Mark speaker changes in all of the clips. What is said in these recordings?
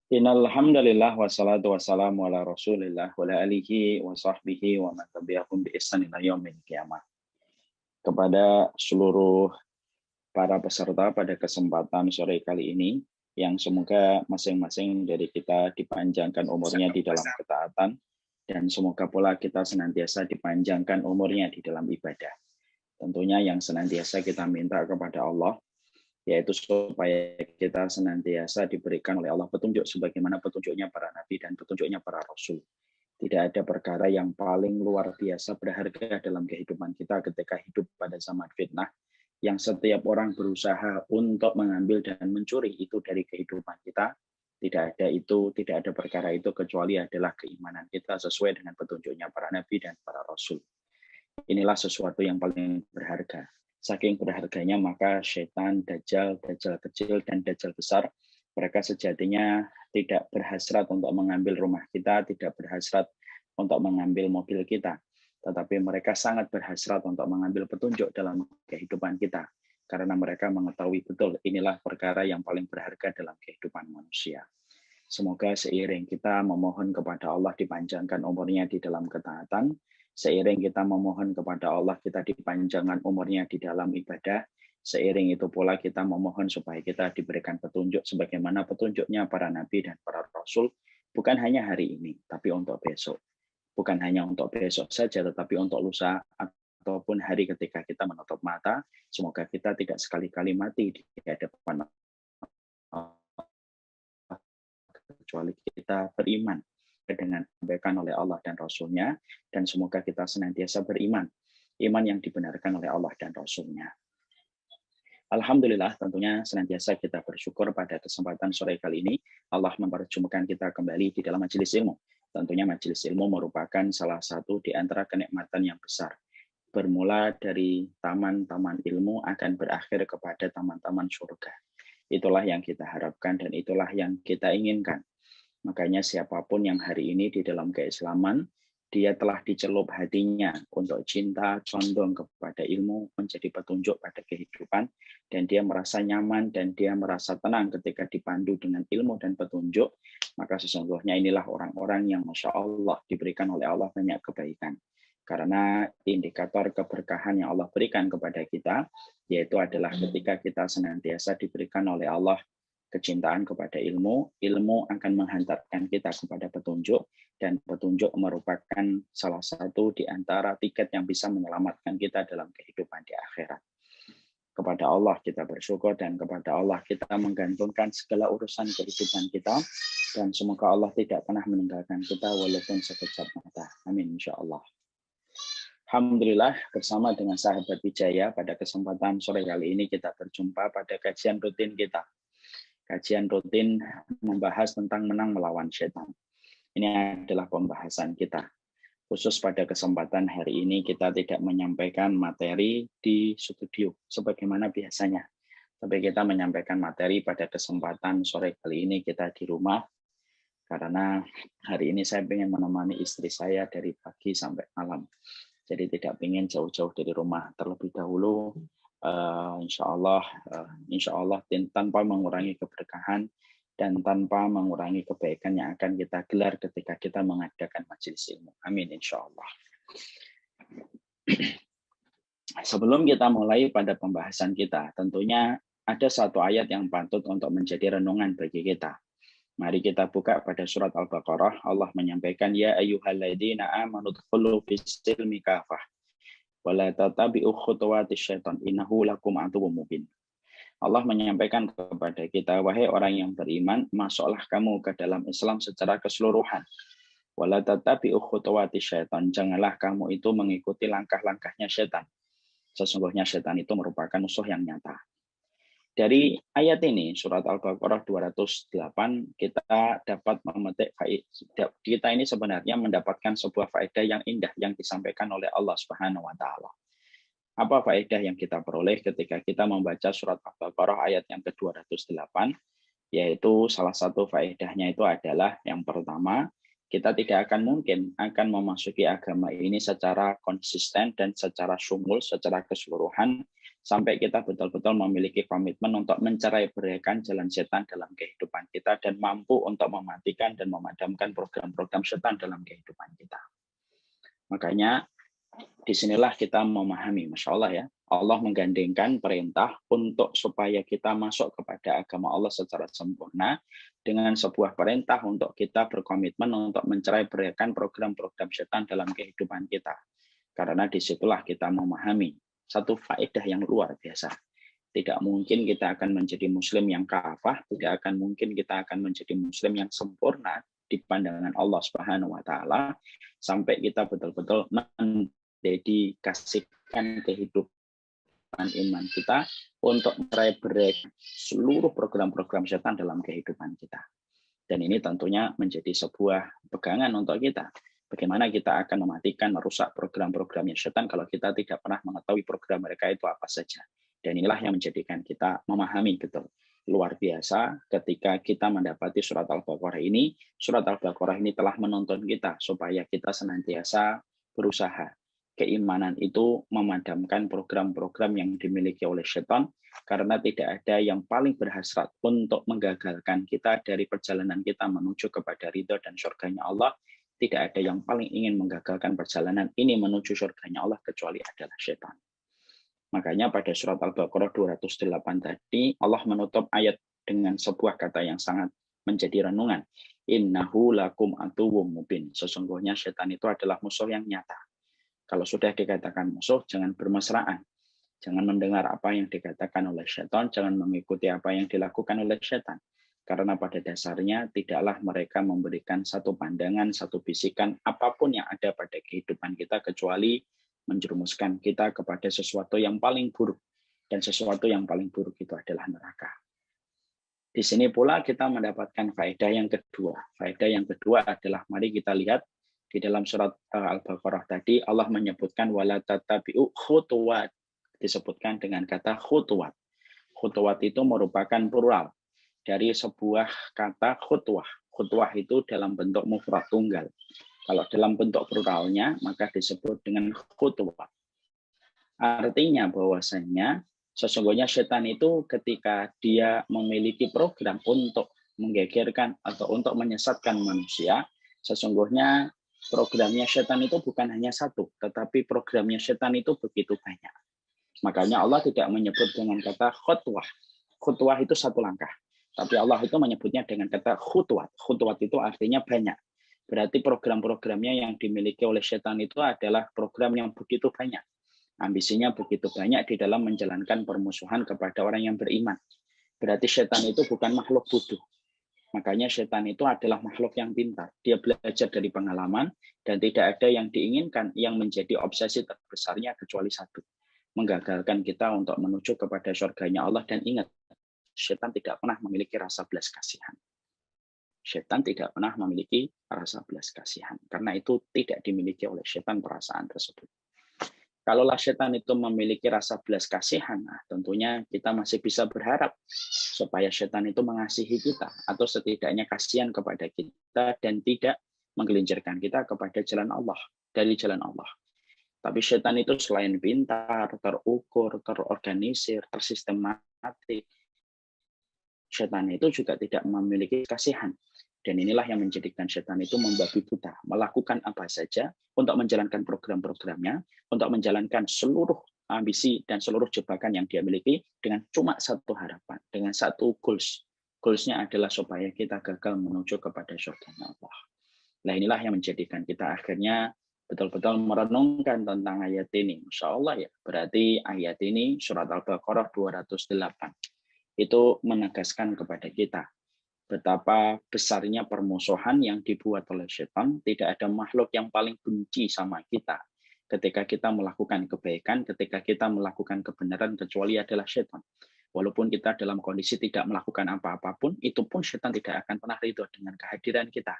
Speaker 1: Innal hamdalillah wassalatu wassalamu ala Rasulillah wa ala alihi wa sahbihi wa man tabi'ahum bi ihsan ila yaumil qiyamah. Kepada seluruh para peserta pada kesempatan sore kali ini, yang semoga masing-masing dari kita dipanjangkan umurnya di dalam ketaatan, dan semoga pula kita senantiasa dipanjangkan umurnya di dalam ibadah. Tentunya yang senantiasa kita minta kepada Allah, yaitu supaya kita senantiasa diberikan oleh Allah petunjuk sebagaimana petunjuknya para nabi dan petunjuknya para rasul. Tidak ada perkara yang paling luar biasa berharga dalam kehidupan kita ketika hidup pada zaman fitnah, yang setiap orang berusaha untuk mengambil dan mencuri itu dari kehidupan kita. Tidak ada perkara itu kecuali adalah keimanan kita sesuai dengan petunjuknya para nabi dan para rasul. Inilah sesuatu yang paling berharga. Saking berharganya maka setan, dajjal, dajjal kecil, dan dajjal besar, mereka sejatinya tidak berhasrat untuk mengambil rumah kita, tidak berhasrat untuk mengambil mobil kita. Tetapi mereka sangat berhasrat untuk mengambil petunjuk dalam kehidupan kita. Karena mereka mengetahui betul inilah perkara yang paling berharga dalam kehidupan manusia. Semoga seiring kita memohon kepada Allah dipanjangkan umurnya di dalam ketaatan, seiring kita memohon kepada Allah kita dipanjangkan umurnya di dalam ibadah, seiring itu pula kita memohon supaya kita diberikan petunjuk sebagaimana petunjuknya para nabi dan para rasul, bukan hanya hari ini, tapi untuk besok. Bukan hanya untuk besok saja, tetapi untuk lusa ataupun hari ketika kita menutup mata, semoga kita tidak sekali-kali mati di hadapan kecuali kita beriman dengan disampaikan oleh Allah dan Rasul-Nya, dan semoga kita senantiasa beriman, iman yang dibenarkan oleh Allah dan Rasul-Nya. Alhamdulillah, tentunya senantiasa kita bersyukur pada kesempatan sore kali ini, Allah mempertemukan kita kembali di dalam majelis ilmu. Tentunya majelis ilmu merupakan salah satu di antara kenikmatan yang besar. Bermula dari taman-taman ilmu akan berakhir kepada taman-taman surga. Itulah yang kita harapkan dan itulah yang kita inginkan. Makanya siapapun yang hari ini di dalam keislaman, dia telah dicelup hatinya untuk cinta, condong kepada ilmu, menjadi petunjuk pada kehidupan, dan dia merasa nyaman dan dia merasa tenang ketika dipandu dengan ilmu dan petunjuk, maka sesungguhnya inilah orang-orang yang Masya Allah diberikan oleh Allah banyak kebaikan. Karena indikator keberkahan yang Allah berikan kepada kita, yaitu adalah ketika kita senantiasa diberikan oleh Allah kecintaan kepada ilmu, ilmu akan menghantarkan kita kepada petunjuk, dan petunjuk merupakan salah satu di antara tiket yang bisa menyelamatkan kita dalam kehidupan di akhirat. Kepada Allah kita bersyukur dan kepada Allah kita menggantungkan segala urusan kehidupan kita, dan semoga Allah tidak pernah meninggalkan kita walaupun sekejap mata. Amin insyaallah. Alhamdulillah, bersama dengan sahabat Wijaya pada kesempatan sore kali ini kita berjumpa pada kajian rutin kita. Kajian rutin membahas tentang menang melawan setan. Ini adalah pembahasan kita. Khusus pada kesempatan hari ini kita tidak menyampaikan materi di studio sebagaimana biasanya. Tapi kita menyampaikan materi pada kesempatan sore kali ini kita di rumah. Karena hari ini saya ingin menemani istri saya dari pagi sampai malam. Jadi tidak ingin jauh-jauh dari rumah terlebih dahulu. Insya Allah tanpa mengurangi keberkahan dan tanpa mengurangi kebaikan yang akan kita gelar ketika kita mengadakan majelis ilmu. Amin insya Allah. Sebelum kita mulai pada pembahasan kita, tentunya ada satu ayat yang patut untuk menjadi renungan bagi kita. Mari kita buka pada surat Al-Baqarah. Allah menyampaikan, Ya ayyuhalladzina amanu dkhulu fis-silmi kafah wala tatabi'u khutuwatis syaitan innahu lakum aduwwum mubin. Allah menyampaikan kepada kita, wahai orang yang beriman, masuklah kamu ke dalam Islam secara keseluruhan. Wala tatabi'u khutuwatis syaitan, janganlah kamu itu mengikuti langkah-langkahnya syaitan. Sesungguhnya syaitan itu merupakan musuh yang nyata. Dari ayat ini, surat Al-Baqarah 208, kita dapat memetik kita ini sebenarnya mendapatkan sebuah faedah yang indah yang disampaikan oleh Allah Subhanahu wa taala. Apa faedah yang kita peroleh ketika kita membaca surat Al-Baqarah ayat yang ke-208? Yaitu salah satu faedahnya itu adalah yang pertama, kita tidak akan mungkin akan memasuki agama ini secara konsisten dan secara sumul, secara keseluruhan, sampai kita betul-betul memiliki komitmen untuk mencerai-beraikan jalan setan dalam kehidupan kita dan mampu untuk mematikan dan memadamkan program-program setan dalam kehidupan kita. Makanya disinilah kita memahami, Masya Allah ya, Allah menggandengkan perintah untuk supaya kita masuk kepada agama Allah secara sempurna dengan sebuah perintah untuk kita berkomitmen untuk mencerai-beraikan program-program setan dalam kehidupan kita. Karena disitulah kita memahami satu faedah yang luar biasa. Tidak mungkin kita akan menjadi muslim yang kafah, tidak akan mungkin kita akan menjadi muslim yang sempurna di pandangan Allah Subhanahu wa taala sampai kita betul-betul mendedikasikan kehidupan iman kita untuk mencerai-beraikan seluruh program-program setan dalam kehidupan kita. Dan ini tentunya menjadi sebuah pegangan untuk kita. Bagaimana kita akan mematikan, merusak program-programnya setan kalau kita tidak pernah mengetahui program mereka itu apa saja. Dan inilah yang menjadikan kita memahami betul. Luar biasa ketika kita mendapati surat Al-Baqarah ini. Surat Al-Baqarah ini telah menuntun kita supaya kita senantiasa berusaha. Keimanan itu memadamkan program-program yang dimiliki oleh setan, karena tidak ada yang paling berhasrat untuk menggagalkan kita dari perjalanan kita menuju kepada ridho dan surganya Allah. Tidak ada yang paling ingin menggagalkan perjalanan ini menuju surganya Allah kecuali adalah setan. Makanya pada surat Al-Baqarah 208 tadi Allah menutup ayat dengan sebuah kata yang sangat menjadi renungan. Innahu lakum aduwwum mubin. Sesungguhnya setan itu adalah musuh yang nyata. Kalau sudah dikatakan musuh, jangan bermesraan. Jangan mendengar apa yang dikatakan oleh setan, jangan mengikuti apa yang dilakukan oleh setan. Karena pada dasarnya tidaklah mereka memberikan satu pandangan, satu bisikan, apapun yang ada pada kehidupan kita, kecuali menjerumuskan kita kepada sesuatu yang paling buruk. Dan sesuatu yang paling buruk itu adalah neraka. Di sini pula kita mendapatkan faedah yang kedua. Faedah yang kedua adalah, mari kita lihat di dalam surat Al-Baqarah tadi, Allah menyebutkan wala tatabi'u khutuwat. Disebutkan dengan kata khutuwat. Khutuwat itu merupakan plural dari sebuah kata khutwah. Khutwah itu dalam bentuk mufrad tunggal. Kalau dalam bentuk pluralnya, maka disebut dengan khutwah. Artinya bahwasanya sesungguhnya setan itu ketika dia memiliki program untuk menggegerkan atau untuk menyesatkan manusia, sesungguhnya programnya setan itu bukan hanya satu, tetapi programnya setan itu begitu banyak. Makanya Allah tidak menyebut dengan kata khutwah. Khutwah itu satu langkah. Tapi Allah itu menyebutnya dengan kata khutwat. Khutwat itu artinya banyak. Berarti program-programnya yang dimiliki oleh setan itu adalah program yang begitu banyak. Ambisinya begitu banyak di dalam menjalankan permusuhan kepada orang yang beriman. Berarti setan itu bukan makhluk bodoh. Makanya setan itu adalah makhluk yang pintar. Dia belajar dari pengalaman dan tidak ada yang diinginkan yang menjadi obsesi terbesarnya kecuali satu. Menggagalkan kita untuk menuju kepada surganya Allah. Dan ingat, setan tidak pernah memiliki rasa belas kasihan. Setan tidak pernah memiliki rasa belas kasihan. Karena itu tidak dimiliki oleh setan perasaan tersebut. Kalaulah setan itu memiliki rasa belas kasihan, nah tentunya kita masih bisa berharap supaya setan itu mengasihi kita atau setidaknya kasihan kepada kita dan tidak menggelincirkan kita kepada jalan Allah, dari jalan Allah. Tapi setan itu selain pintar, terukur, terorganisir, tersistematik, setan itu juga tidak memiliki kasihan. Dan inilah yang menjadikan setan itu membabi buta, melakukan apa saja untuk menjalankan program-programnya, untuk menjalankan seluruh ambisi dan seluruh jebakan yang dia miliki dengan cuma satu harapan, dengan satu goals. Goals-nya adalah supaya kita gagal menuju kepada surga Allah. Nah inilah yang menjadikan kita akhirnya betul-betul merenungkan tentang ayat ini. Masya Allah ya, berarti ayat ini surat Al-Baqarah 208. Itu menegaskan kepada kita betapa besarnya permusuhan yang dibuat oleh setan. Tidak ada makhluk yang paling benci sama kita ketika kita melakukan kebaikan, ketika kita melakukan kebenaran, kecuali adalah setan. Walaupun kita dalam kondisi tidak melakukan apa-apapun, itu pun setan tidak akan pernah ridho dengan kehadiran kita.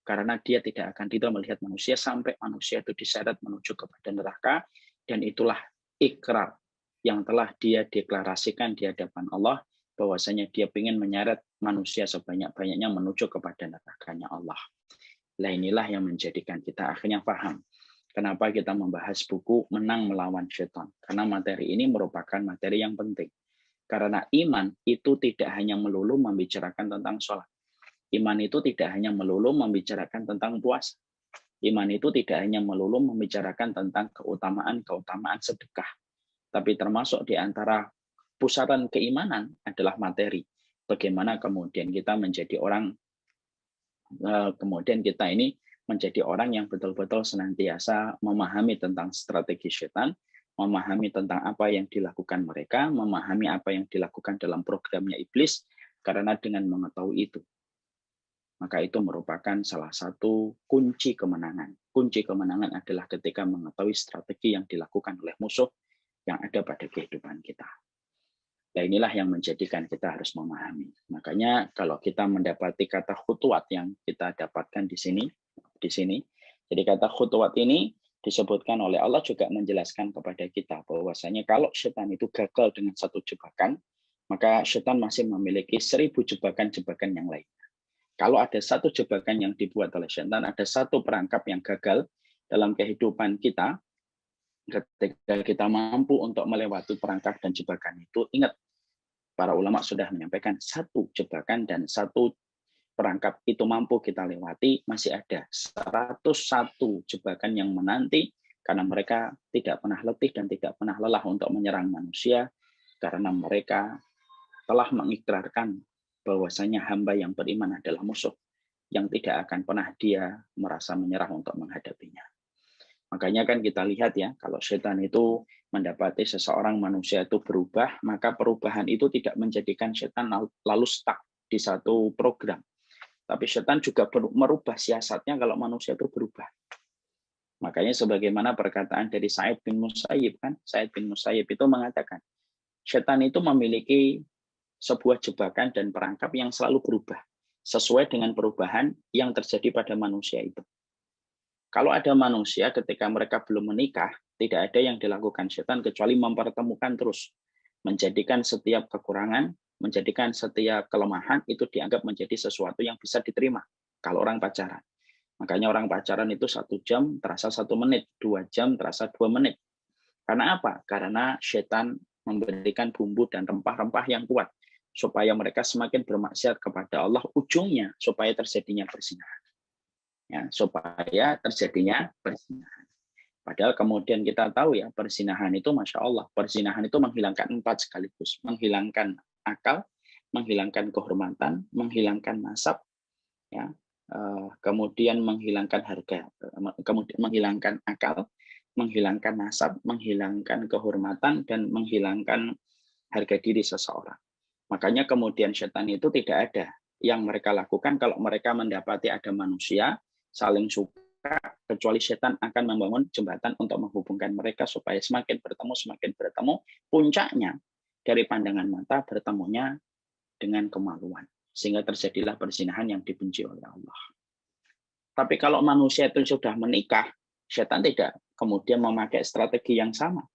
Speaker 1: Karena dia tidak akan ridho melihat manusia sampai manusia itu diseret menuju kepada neraka. Dan itulah ikrar yang telah dia deklarasikan di hadapan Allah, bahwasanya dia ingin menyeret manusia sebanyak-banyaknya menuju kepada nerakanya Allah. Nah inilah yang menjadikan kita akhirnya paham. Kenapa kita membahas buku Menang Melawan Setan? Karena materi ini merupakan materi yang penting. Karena iman itu tidak hanya melulu membicarakan tentang sholat. Iman itu tidak hanya melulu membicarakan tentang puasa. Iman itu tidak hanya melulu membicarakan tentang keutamaan sedekah. Tapi termasuk di antara pusaran keimanan adalah materi. Bagaimana kemudian kita menjadi orang, kemudian kita ini menjadi orang yang betul-betul senantiasa memahami tentang strategi setan, memahami tentang apa yang dilakukan mereka, memahami apa yang dilakukan dalam programnya iblis, karena dengan mengetahui itu, maka itu merupakan salah satu kunci kemenangan. Kunci kemenangan adalah ketika mengetahui strategi yang dilakukan oleh musuh yang ada pada kehidupan kita. Nah, inilah yang menjadikan kita harus memahami. Makanya kalau kita mendapati kata khutuwat yang kita dapatkan di sini, jadi kata khutuwat ini disebutkan oleh Allah juga menjelaskan kepada kita bahwasanya kalau setan itu gagal dengan satu jebakan, maka setan masih memiliki 1000 jebakan-jebakan yang lain. Kalau ada satu jebakan yang dibuat oleh setan, ada satu perangkap yang gagal dalam kehidupan kita, ketika kita mampu untuk melewati perangkap dan jebakan itu, ingat, para ulama sudah menyampaikan satu jebakan dan satu perangkap itu mampu kita lewati, masih ada 101 jebakan yang menanti, karena mereka tidak pernah letih dan tidak pernah lelah untuk menyerang manusia, karena mereka telah mengikrarkan bahwasanya hamba yang beriman adalah musuh yang tidak akan pernah dia merasa menyerah untuk menghadapinya. Makanya kan kita lihat ya, kalau setan itu mendapati seseorang manusia itu berubah, maka perubahan itu tidak menjadikan setan lalu stuck di satu program. Tapi setan juga merubah siasatnya kalau manusia itu berubah. Makanya sebagaimana perkataan dari Sa'id bin Musayyib, kan? Sa'id bin Musayyib itu mengatakan, setan itu memiliki sebuah jebakan dan perangkap yang selalu berubah, sesuai dengan perubahan yang terjadi pada manusia itu. Kalau ada manusia ketika mereka belum menikah, tidak ada yang dilakukan setan kecuali mempertemukan terus. Menjadikan setiap kekurangan, menjadikan setiap kelemahan itu dianggap menjadi sesuatu yang bisa diterima kalau orang pacaran. Makanya orang pacaran itu 1 jam terasa 1 menit, 2 jam terasa 2 menit. Karena apa? Karena setan memberikan bumbu dan rempah-rempah yang kuat supaya mereka semakin bermaksiat kepada Allah, ujungnya supaya terjadinya perzinahan. Ya, supaya terjadinya perzinahan. Padahal kemudian kita tahu ya, perzinahan itu Masya Allah, perzinahan itu menghilangkan 4 sekaligus. Menghilangkan akal, menghilangkan kehormatan, menghilangkan nasab, ya, kemudian menghilangkan harga, kemudian menghilangkan akal, menghilangkan nasab, menghilangkan kehormatan, dan menghilangkan harga diri seseorang. Makanya kemudian setan itu tidak ada yang mereka lakukan kalau mereka mendapati ada manusia saling suka, kecuali setan akan membangun jembatan untuk menghubungkan mereka supaya semakin bertemu, puncaknya dari pandangan mata bertemunya dengan kemaluan, sehingga terjadilah perzinahan yang dibenci oleh Allah. Tapi kalau manusia itu sudah menikah, setan tidak kemudian memakai strategi yang sama.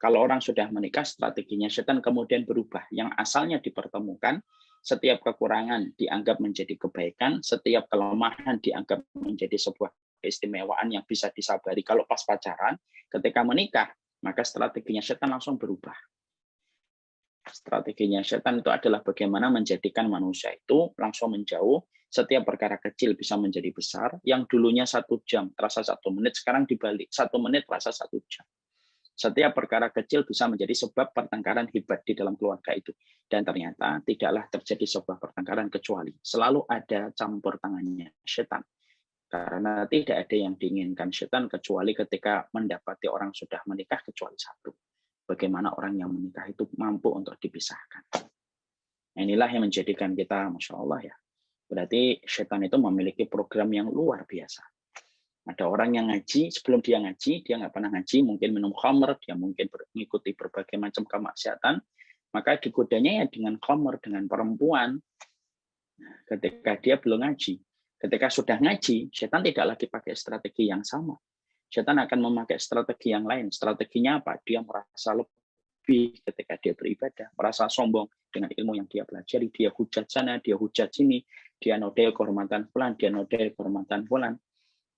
Speaker 1: Kalau orang sudah menikah, strateginya setan kemudian berubah. Yang asalnya dipertemukan, setiap kekurangan dianggap menjadi kebaikan, setiap kelemahan dianggap menjadi sebuah keistimewaan yang bisa disabari kalau pas pacaran. Ketika menikah, maka strateginya setan langsung berubah. Strateginya setan itu adalah bagaimana menjadikan manusia itu langsung menjauh, setiap perkara kecil bisa menjadi besar, yang dulunya 1 jam terasa 1 menit, sekarang dibalik, 1 menit terasa 1 jam. Setiap perkara kecil bisa menjadi sebab pertengkaran hebat di dalam keluarga itu. Dan ternyata tidaklah terjadi sebuah pertengkaran kecuali selalu ada campur tangannya setan. Karena tidak ada yang diinginkan setan kecuali ketika mendapati orang sudah menikah kecuali satu. Bagaimana orang yang menikah itu mampu untuk dipisahkan. Inilah yang menjadikan kita, Masya Allah ya. Berarti setan itu memiliki program yang luar biasa. Ada orang yang ngaji, sebelum dia ngaji, dia nggak pernah ngaji, mungkin minum khamr, dia mungkin mengikuti berbagai macam kemaksiatan, maka digodanya ya dengan khamr, dengan perempuan. Ketika dia belum ngaji, ketika sudah ngaji, setan tidak lagi pakai strategi yang sama. Setan akan memakai strategi yang lain. Strateginya apa? Dia merasa lebih ketika dia beribadah, merasa sombong dengan ilmu yang dia pelajari, dia hujat sana, dia hujat sini, dia nodai kehormatan fulan, dia nodai kehormatan fulan.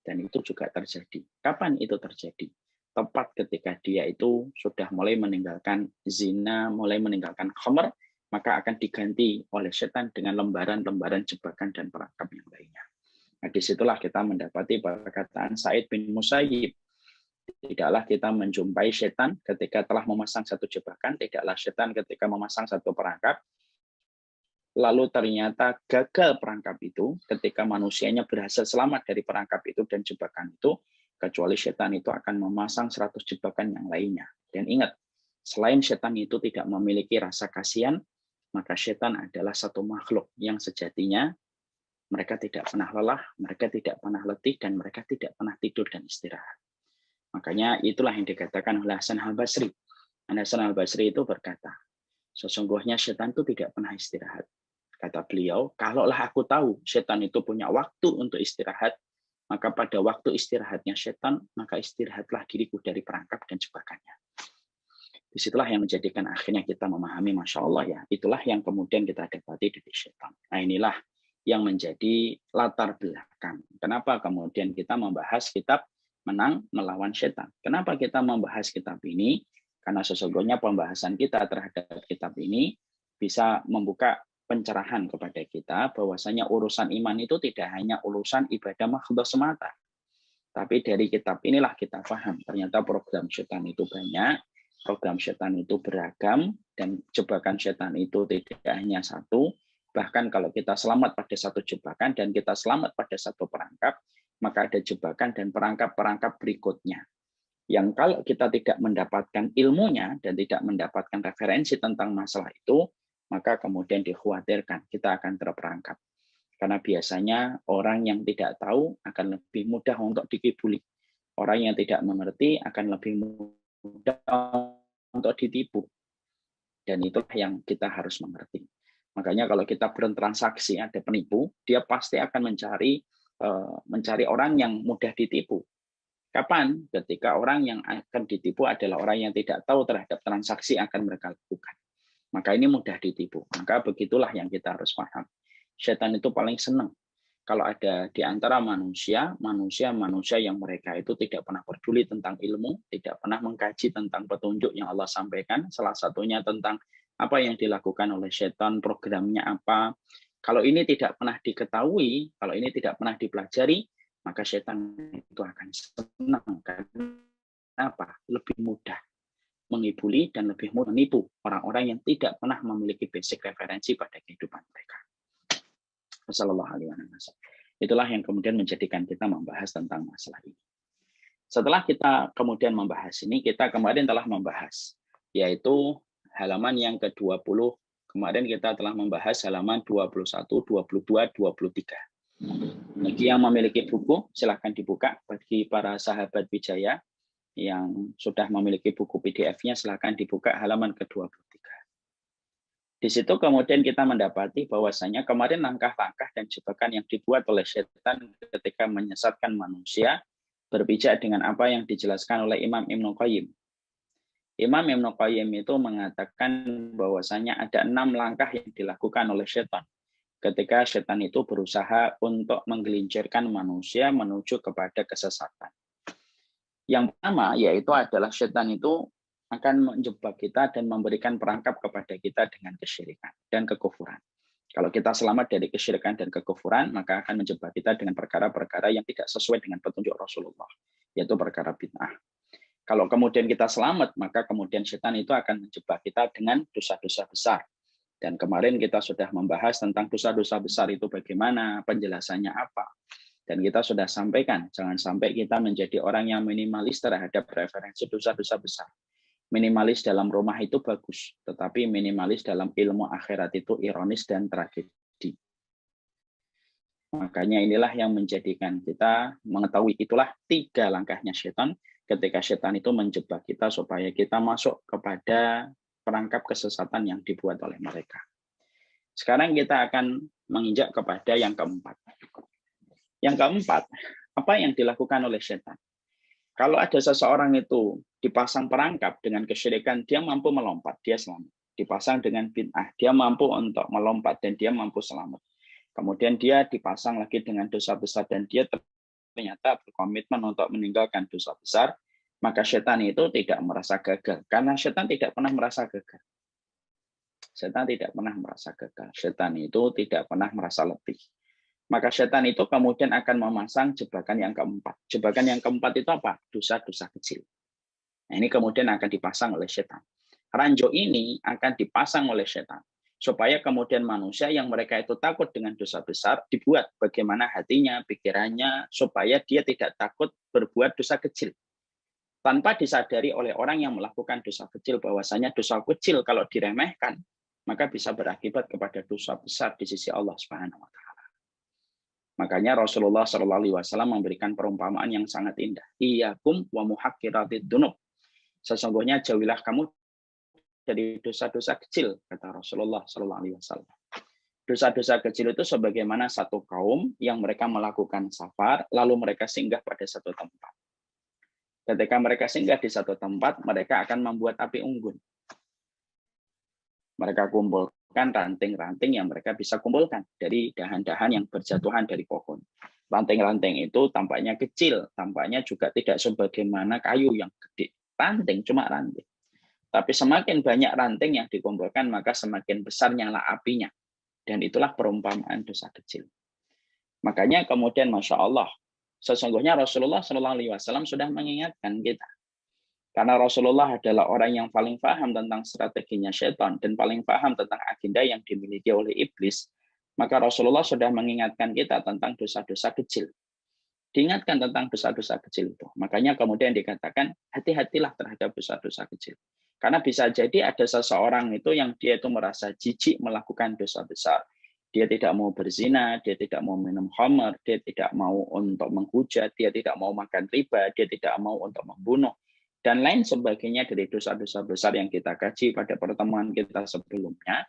Speaker 1: Dan itu juga terjadi. Kapan itu terjadi? Tepat ketika dia itu sudah mulai meninggalkan zina, mulai meninggalkan khamr, maka akan diganti oleh setan dengan lembaran-lembaran jebakan dan perangkap yang lainnya. Nah, disitulah kita mendapati perkataan Sa'id bin Musayyib. Tidaklah kita menjumpai setan ketika telah memasang satu jebakan, tidaklah setan ketika memasang satu perangkap, lalu ternyata gagal perangkap itu ketika manusianya berhasil selamat dari perangkap itu dan jebakan itu, kecuali setan itu akan memasang 100 jebakan yang lainnya. Dan ingat, selain setan itu tidak memiliki rasa kasihan, maka setan adalah satu makhluk yang sejatinya mereka tidak pernah lelah, mereka tidak pernah letih, dan mereka tidak pernah tidur dan istirahat. Makanya itulah yang dikatakan oleh Hasan al-Basri. Hasan al-Basri itu berkata, sesungguhnya setan itu tidak pernah istirahat. Kata beliau, kalaulah aku tahu setan itu punya waktu untuk istirahat, maka pada waktu istirahatnya setan, maka istirahatlah diriku dari perangkap dan jebakannya. Disitulah yang menjadikan akhirnya kita memahami, Masya Allah ya, itulah yang kemudian kita dapati dari setan. Nah inilah yang menjadi latar belakang. Kenapa kemudian kita membahas kitab Menang Melawan Setan? Kenapa kita membahas kitab ini? Karena sesungguhnya pembahasan kita terhadap kitab ini bisa membuka pencerahan kepada kita bahwasanya urusan iman itu tidak hanya urusan ibadah makhluk semata. Tapi dari kitab inilah kita paham ternyata program setan itu banyak, program setan itu beragam, dan jebakan setan itu tidak hanya satu. Bahkan kalau kita selamat pada satu jebakan dan kita selamat pada satu perangkap, maka ada jebakan dan perangkap-perangkap berikutnya. Yang kalau kita tidak mendapatkan ilmunya dan tidak mendapatkan referensi tentang masalah itu, maka kemudian dikhawatirkan kita akan terperangkap. Karena biasanya orang yang tidak tahu akan lebih mudah untuk dikibuli. Orang yang tidak mengerti akan lebih mudah untuk ditipu. Dan itulah yang kita harus mengerti. Makanya kalau kita bertransaksi ada penipu, dia pasti akan mencari orang yang mudah ditipu. Kapan? Ketika orang yang akan ditipu adalah orang yang tidak tahu terhadap transaksi yang akan mereka lakukan. Maka ini mudah ditipu. Maka begitulah yang kita harus paham. Setan itu paling senang kalau ada di antara manusia yang mereka itu tidak pernah peduli tentang ilmu, tidak pernah mengkaji tentang petunjuk yang Allah sampaikan, salah satunya tentang apa yang dilakukan oleh setan, programnya apa. Kalau ini tidak pernah diketahui, kalau ini tidak pernah dipelajari, maka setan itu akan senang. Kenapa? Lebih mudah mengibuli dan lebih mudah menipu orang-orang yang tidak pernah memiliki basic referensi pada kehidupan mereka. Itulah yang kemudian menjadikan kita membahas tentang masalah ini. Setelah kita kemudian membahas ini, kita kemarin telah membahas, yaitu halaman yang ke-20. Kemarin kita telah membahas halaman 21, 22, 23. Bagi yang memiliki buku, silahkan dibuka. Bagi para sahabat Wijaya yang sudah memiliki buku PDF-nya, silahkan dibuka halaman ke-23. Di situ kemudian kita mendapati bahwasanya kemarin langkah-langkah dan jebakan yang dibuat oleh setan ketika menyesatkan manusia berpijak dengan apa yang dijelaskan oleh Imam Ibnu Qayyim. Imam Ibnu Qayyim itu mengatakan bahwasanya ada 6 langkah yang dilakukan oleh setan ketika setan itu berusaha untuk menggelincirkan manusia menuju kepada kesesatan. Yang pertama yaitu adalah setan itu akan menjebak kita dan memberikan perangkap kepada kita dengan kesyirikan dan kekufuran. Kalau kita selamat dari kesyirikan dan kekufuran, maka akan menjebak kita dengan perkara-perkara yang tidak sesuai dengan petunjuk Rasulullah, yaitu perkara bid'ah. Kalau kemudian kita selamat, maka kemudian setan itu akan menjebak kita dengan dosa-dosa besar. Dan kemarin kita sudah membahas tentang dosa-dosa besar itu bagaimana, penjelasannya apa. Dan kita sudah sampaikan, jangan sampai kita menjadi orang yang minimalis terhadap referensi dosa-dosa besar. Minimalis dalam rumah itu bagus, tetapi minimalis dalam ilmu akhirat itu ironis dan tragedi. Makanya inilah yang menjadikan kita mengetahui itulah 3 langkahnya setan ketika setan itu menjebak kita supaya kita masuk kepada perangkap kesesatan yang dibuat oleh mereka. Sekarang kita akan menginjak kepada yang keempat. Yang keempat, apa yang dilakukan oleh setan? Kalau ada seseorang itu dipasang perangkap dengan kesyirikan, dia mampu melompat, dia selamat. Dipasang dengan bid'ah, dia mampu untuk melompat dan dia mampu selamat. Kemudian dia dipasang lagi dengan dosa besar dan dia ternyata berkomitmen untuk meninggalkan dosa besar, maka setan itu tidak merasa gagal. Karena setan tidak pernah merasa gagal. Setan tidak pernah merasa gagal. Setan itu tidak pernah merasa letih. Maka setan itu kemudian akan memasang jebakan yang keempat. Jebakan yang keempat itu apa? Dosa-dosa kecil. Nah, ini kemudian akan dipasang oleh setan. Ranjau ini akan dipasang oleh setan. Supaya kemudian manusia yang mereka itu takut dengan dosa besar, dibuat bagaimana hatinya, pikirannya, supaya dia tidak takut berbuat dosa kecil. Tanpa disadari oleh orang yang melakukan dosa kecil, bahwasanya dosa kecil kalau diremehkan, maka bisa berakibat kepada dosa besar di sisi Allah Subhanahu wa Ta'ala. Makanya Rasulullah SAW memberikan perumpamaan yang sangat indah. Iyyakum wa muhaqqiratid dzunub. Sesungguhnya jauhilah kamu dari dosa-dosa kecil, kata Rasulullah SAW. Dosa-dosa kecil itu sebagaimana satu kaum yang mereka melakukan safar, lalu mereka singgah pada satu tempat. Ketika mereka singgah di satu tempat, mereka akan membuat api unggun. Mereka kumpulkan ranting-ranting yang mereka bisa kumpulkan dari dahan-dahan yang berjatuhan dari pohon. Ranting-ranting itu tampaknya kecil, tampaknya juga tidak sebagaimana kayu yang gede. Ranting, cuma ranting. Tapi semakin banyak ranting yang dikumpulkan, maka semakin besar nyala apinya. Dan itulah perumpamaan dosa kecil. Makanya kemudian Masya Allah, sesungguhnya Rasulullah SAW sudah mengingatkan kita. Karena Rasulullah adalah orang yang paling paham tentang strateginya syaitan dan paling paham tentang agenda yang dimiliki oleh iblis, maka Rasulullah sudah mengingatkan kita tentang dosa-dosa kecil. Diingatkan tentang dosa-dosa kecil itu. Makanya kemudian dikatakan, hati-hatilah terhadap dosa-dosa kecil. Karena bisa jadi ada seseorang itu yang dia itu merasa jijik melakukan dosa besar. Dia tidak mau berzina, dia tidak mau minum khamar, dia tidak mau untuk menghujat, dia tidak mau makan riba, dia tidak mau untuk membunuh, dan lain sebagainya dari dosa-dosa besar yang kita kaji pada pertemuan kita sebelumnya.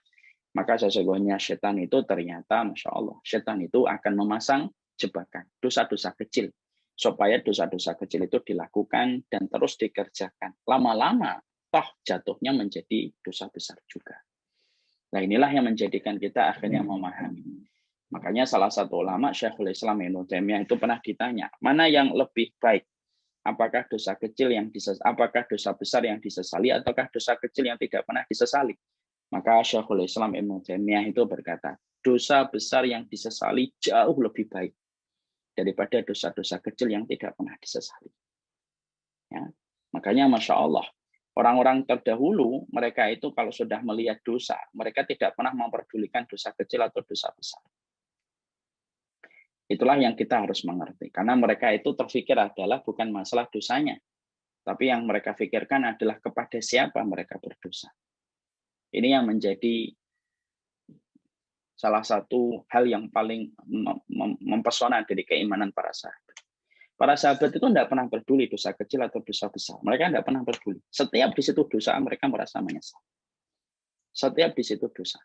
Speaker 1: Maka sesungguhnya setan itu ternyata, Masya Allah, setan itu akan memasang jebakan, dosa-dosa kecil. Supaya dosa-dosa kecil itu dilakukan dan terus dikerjakan. Lama-lama, toh jatuhnya menjadi dosa besar juga. Nah inilah yang menjadikan kita akhirnya memahami. Makanya salah satu ulama, Syekhul Islam Ibnu Taimiyah itu pernah ditanya, mana yang lebih baik? Apakah dosa kecil yang apakah dosa besar yang disesali ataukah dosa kecil yang tidak pernah disesali? Maka Syekhul Islam Ibnu Taimiyah itu berkata, dosa besar yang disesali jauh lebih baik daripada dosa-dosa kecil yang tidak pernah disesali. Ya. Makanya Masya Allah, orang-orang terdahulu, mereka itu kalau sudah melihat dosa, mereka tidak pernah memperdulikan dosa kecil atau dosa besar. Itulah yang kita harus mengerti. Karena mereka itu terfikir adalah bukan masalah dosanya, tapi yang mereka pikirkan adalah kepada siapa mereka berdosa. Ini yang menjadi salah satu hal yang paling mempesona dari keimanan para sahabat. Para sahabat itu tidak pernah peduli dosa kecil atau dosa besar. Mereka tidak pernah peduli. Setiap di situ dosa, mereka merasa menyesal. Setiap di situ dosa.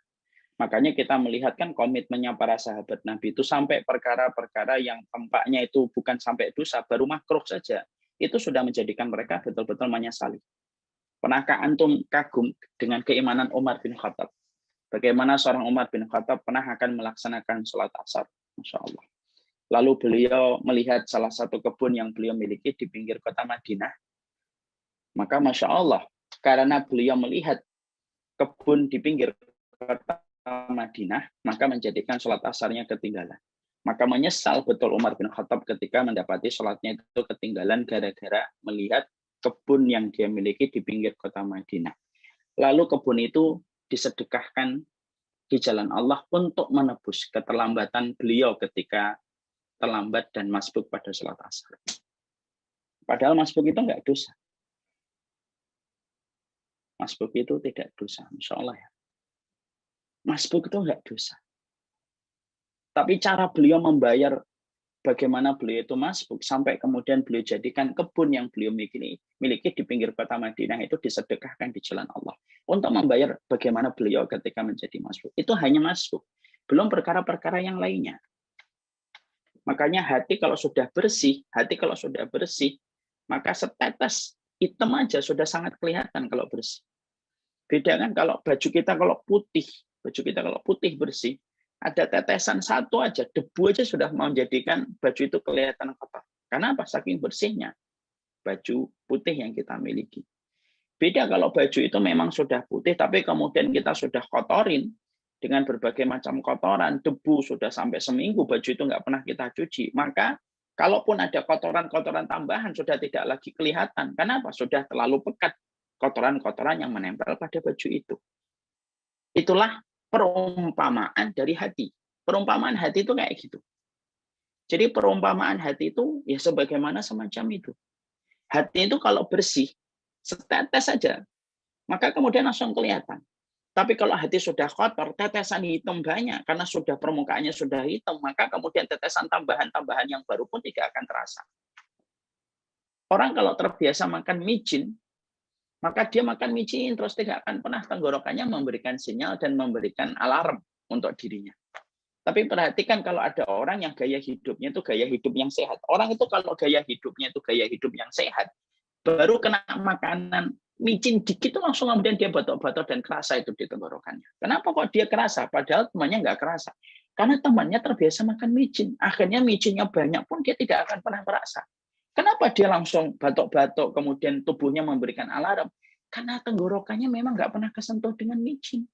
Speaker 1: Makanya kita melihat kan komitmennya para sahabat Nabi itu sampai perkara-perkara yang tampaknya itu bukan sampai dosa, baru makruh saja. Itu sudah menjadikan mereka betul-betul menyesali. Pernahkah antum kagum dengan keimanan Umar bin Khattab? Bagaimana seorang Umar bin Khattab pernah akan melaksanakan sholat asar? Masya Allah. Lalu beliau melihat salah satu kebun yang beliau miliki di pinggir kota Madinah. Maka Masya Allah, karena beliau melihat kebun di pinggir kota Madinah, maka menjadikan sholat asarnya ketinggalan. Maka menyesal betul Umar bin Khattab ketika mendapati sholatnya itu ketinggalan gara-gara melihat kebun yang dia miliki di pinggir kota Madinah. Lalu kebun itu disedekahkan di jalan Allah untuk menebus keterlambatan beliau ketika terlambat dan masbuk pada sholat asar. Padahal masbuk itu enggak dosa. Masbuk itu tidak dosa, Masya Allah ya. Masbuk itu enggak dosa. Tapi cara beliau membayar bagaimana beliau itu masbuk sampai kemudian beliau jadikan kebun yang beliau miliki di pinggir kota Madinah itu disedekahkan di jalan Allah untuk membayar bagaimana beliau ketika menjadi masbuk. Itu hanya masbuk, belum perkara-perkara yang lainnya. Makanya hati kalau sudah bersih, maka setetes hitam aja sudah sangat kelihatan kalau bersih. Beda kan kalau baju kita kalau putih bersih, ada tetesan satu aja, debu aja sudah menjadikan baju itu kelihatan kotor. Karena apa? Saking bersihnya baju putih yang kita miliki. Beda kalau baju itu memang sudah putih, tapi kemudian kita sudah kotorin dengan berbagai macam kotoran, debu sudah sampai seminggu, baju itu nggak pernah kita cuci. Maka kalaupun ada kotoran-kotoran tambahan, sudah tidak lagi kelihatan. Kenapa? Sudah terlalu pekat kotoran-kotoran yang menempel pada baju itu. Itulah perumpamaan dari hati. Perumpamaan hati itu kayak gitu. Jadi perumpamaan hati itu ya sebagaimana semacam itu. Hati itu kalau bersih, setetes saja, maka kemudian langsung kelihatan. Tapi kalau hati sudah kotor, tetesan hitam banyak, karena sudah permukaannya sudah hitam, maka kemudian tetesan tambahan-tambahan yang baru pun tidak akan terasa. Orang kalau terbiasa makan micin, maka dia makan micin terus tidak akan pernah tenggorokannya memberikan sinyal dan memberikan alarm untuk dirinya. Tapi perhatikan kalau ada orang yang gaya hidupnya itu gaya hidup yang sehat. Orang itu kalau gaya hidupnya itu gaya hidup yang sehat, baru kena makanan micin dikit itu langsung kemudian dia batuk-batuk dan kerasa itu di tenggorokannya. Kenapa kok dia kerasa? Padahal temannya nggak kerasa. Karena temannya terbiasa makan micin. Akhirnya micinnya banyak pun dia tidak akan pernah merasa. Kenapa dia langsung batuk-batuk, kemudian tubuhnya memberikan alarm? Karena tenggorokannya memang nggak pernah kesentuh dengan micin.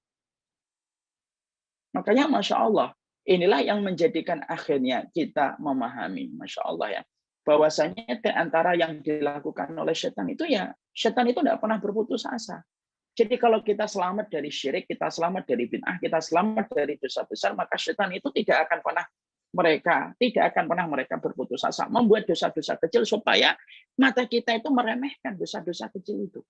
Speaker 1: Makanya Masya Allah, inilah yang menjadikan akhirnya kita memahami, Masya Allah ya, bahwasanya di antara yang dilakukan oleh setan itu ya, setan itu tidak pernah berputus asa. Jadi kalau kita selamat dari syirik, kita selamat dari bid'ah, kita selamat dari dosa besar, maka setan itu tidak akan pernah mereka berputus asa, membuat dosa-dosa kecil supaya mata kita itu meremehkan dosa-dosa kecil itu.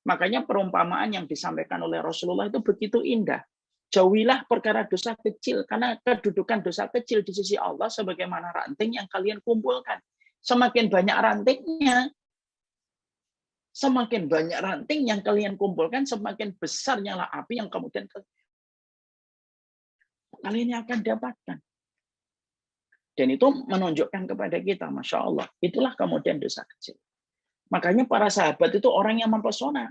Speaker 1: Makanya perumpamaan yang disampaikan oleh Rasulullah itu begitu indah. Jauhilah perkara dosa kecil, karena kedudukan dosa kecil di sisi Allah sebagaimana ranting yang kalian kumpulkan. Semakin banyak ranting yang kalian kumpulkan, semakin besar nyala api yang kemudian kalian akan dapatkan. Dan itu menunjukkan kepada kita, Masya Allah, itulah kemudian dosa kecil. Makanya para sahabat itu orang yang mempesona.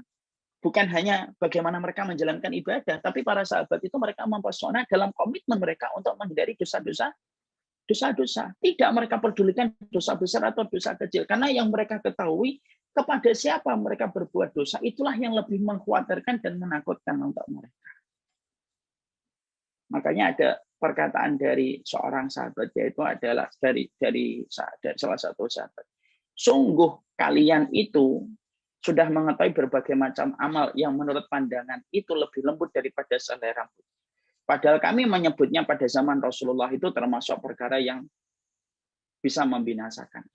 Speaker 1: Bukan hanya bagaimana mereka menjalankan ibadah, tapi para sahabat itu mereka mempesona dalam komitmen mereka untuk menghindari dosa-dosa. Tidak mereka pedulikan dosa besar atau dosa kecil. Karena yang mereka ketahui, kepada siapa mereka berbuat dosa, itulah yang lebih mengkhawatirkan dan menakutkan untuk mereka. Makanya ada perkataan dari seorang sahabat, yaitu adalah dari salah satu sahabat. Sungguh kalian itu sudah mengetahui berbagai macam amal yang menurut pandangan itu lebih lembut daripada selai rambut. Padahal kami menyebutnya pada zaman Rasulullah itu termasuk perkara yang bisa membinasakan.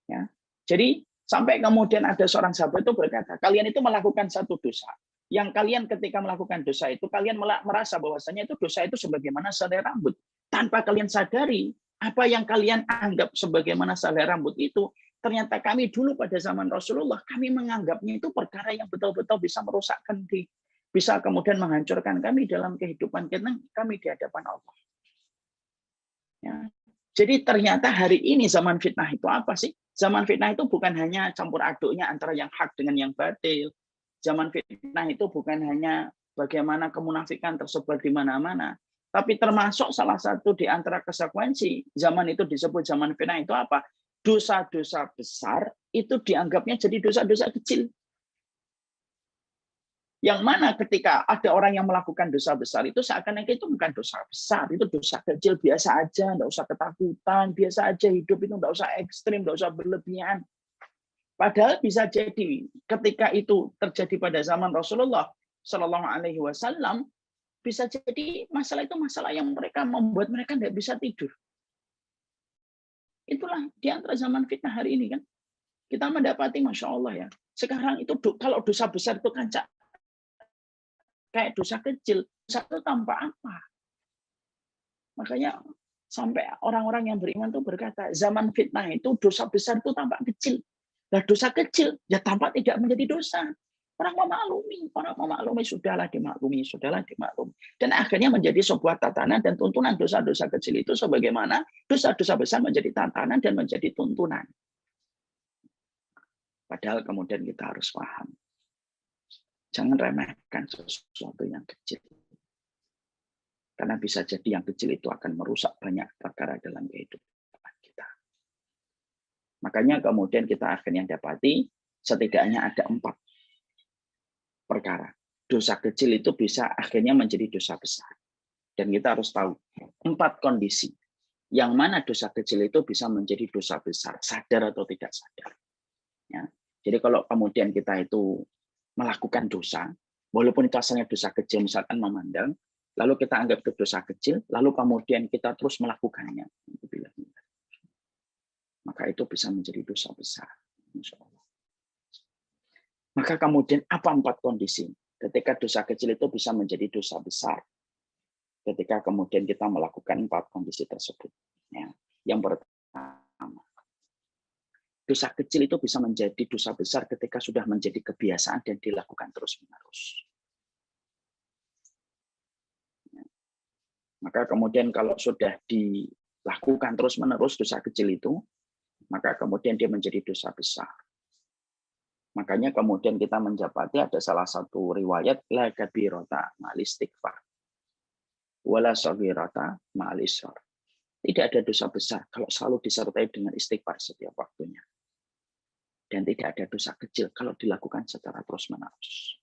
Speaker 1: Ya. Jadi sampai kemudian ada seorang sahabat itu berkata, kalian itu melakukan satu dosa. Yang kalian ketika melakukan dosa itu, kalian merasa bahwasanya itu dosa itu sebagaimana selai rambut. Tanpa kalian sadari, apa yang kalian anggap sebagaimana selai rambut itu, ternyata kami dulu pada zaman Rasulullah, kami menganggapnya itu perkara yang betul-betul bisa merusakkan diri, bisa kemudian menghancurkan kami dalam kehidupan kami di hadapan Allah. Ya. Jadi ternyata hari ini zaman fitnah itu apa sih? Zaman fitnah itu bukan hanya campur aduknya antara yang hak dengan yang batil. Zaman fitnah itu bukan hanya bagaimana kemunafikan tersebar di mana-mana. Tapi termasuk salah satu di antara konsekuensi zaman itu disebut zaman fitnah itu apa? Dosa-dosa besar itu dianggapnya jadi dosa-dosa kecil. Yang mana ketika ada orang yang melakukan dosa besar itu seakan-akan itu bukan dosa besar, itu dosa kecil biasa aja, nggak usah ketakutan, biasa aja hidup itu nggak usah ekstrim, nggak usah berlebihan. Padahal bisa jadi ketika itu terjadi pada zaman Rasulullah Shallallahu Alaihi Wasallam, bisa jadi masalah itu masalah yang membuat mereka nggak bisa tidur. Itulah di antara zaman fitnah hari ini kan. Kita mendapati, Masya Allah ya, sekarang itu kalau dosa besar itu kan kayak dosa kecil, dosa itu tanpa apa. Makanya sampai orang-orang yang beriman itu berkata, zaman fitnah itu dosa besar itu tampak kecil. Nah, dosa kecil ya tampak tidak menjadi dosa. Orang memaklumi, sudahlah dimaklumi. Dan akhirnya menjadi sebuah tatanan dan tuntunan dosa-dosa kecil itu sebagaimana dosa-dosa besar menjadi tatanan dan menjadi tuntunan. Padahal kemudian kita harus paham. Jangan remehkan sesuatu yang kecil. Karena bisa jadi yang kecil itu akan merusak banyak perkara dalam kehidupan kita. Makanya kemudian kita akhirnya dapati setidaknya ada 4 perkara. Dosa kecil itu bisa akhirnya menjadi dosa besar. Dan kita harus tahu 4 kondisi. Yang mana dosa kecil itu bisa menjadi dosa besar, sadar atau tidak sadar. Ya. Jadi kalau kemudian kita itu melakukan dosa, walaupun itu asalnya dosa kecil, misalkan memandang, lalu kita anggap itu dosa kecil, lalu kemudian kita terus melakukannya. Maka itu bisa menjadi dosa besar. Insya Allah. Maka kemudian apa 4 kondisi? Ketika dosa kecil itu bisa menjadi dosa besar. Ketika kemudian kita melakukan 4 kondisi tersebut. Ya. Yang pertama, dosa kecil itu bisa menjadi dosa besar ketika sudah menjadi kebiasaan dan dilakukan terus-menerus. Ya. Maka kemudian kalau sudah dilakukan terus-menerus dosa kecil itu, maka kemudian dia menjadi dosa besar. Makanya kemudian kita mendapati ada salah satu riwayat la kabirata ma'al istighfar wala saghirata ma'al israr. Tidak ada dosa besar kalau selalu disertai dengan istighfar setiap waktunya. Dan tidak ada dosa kecil kalau dilakukan secara terus-menerus.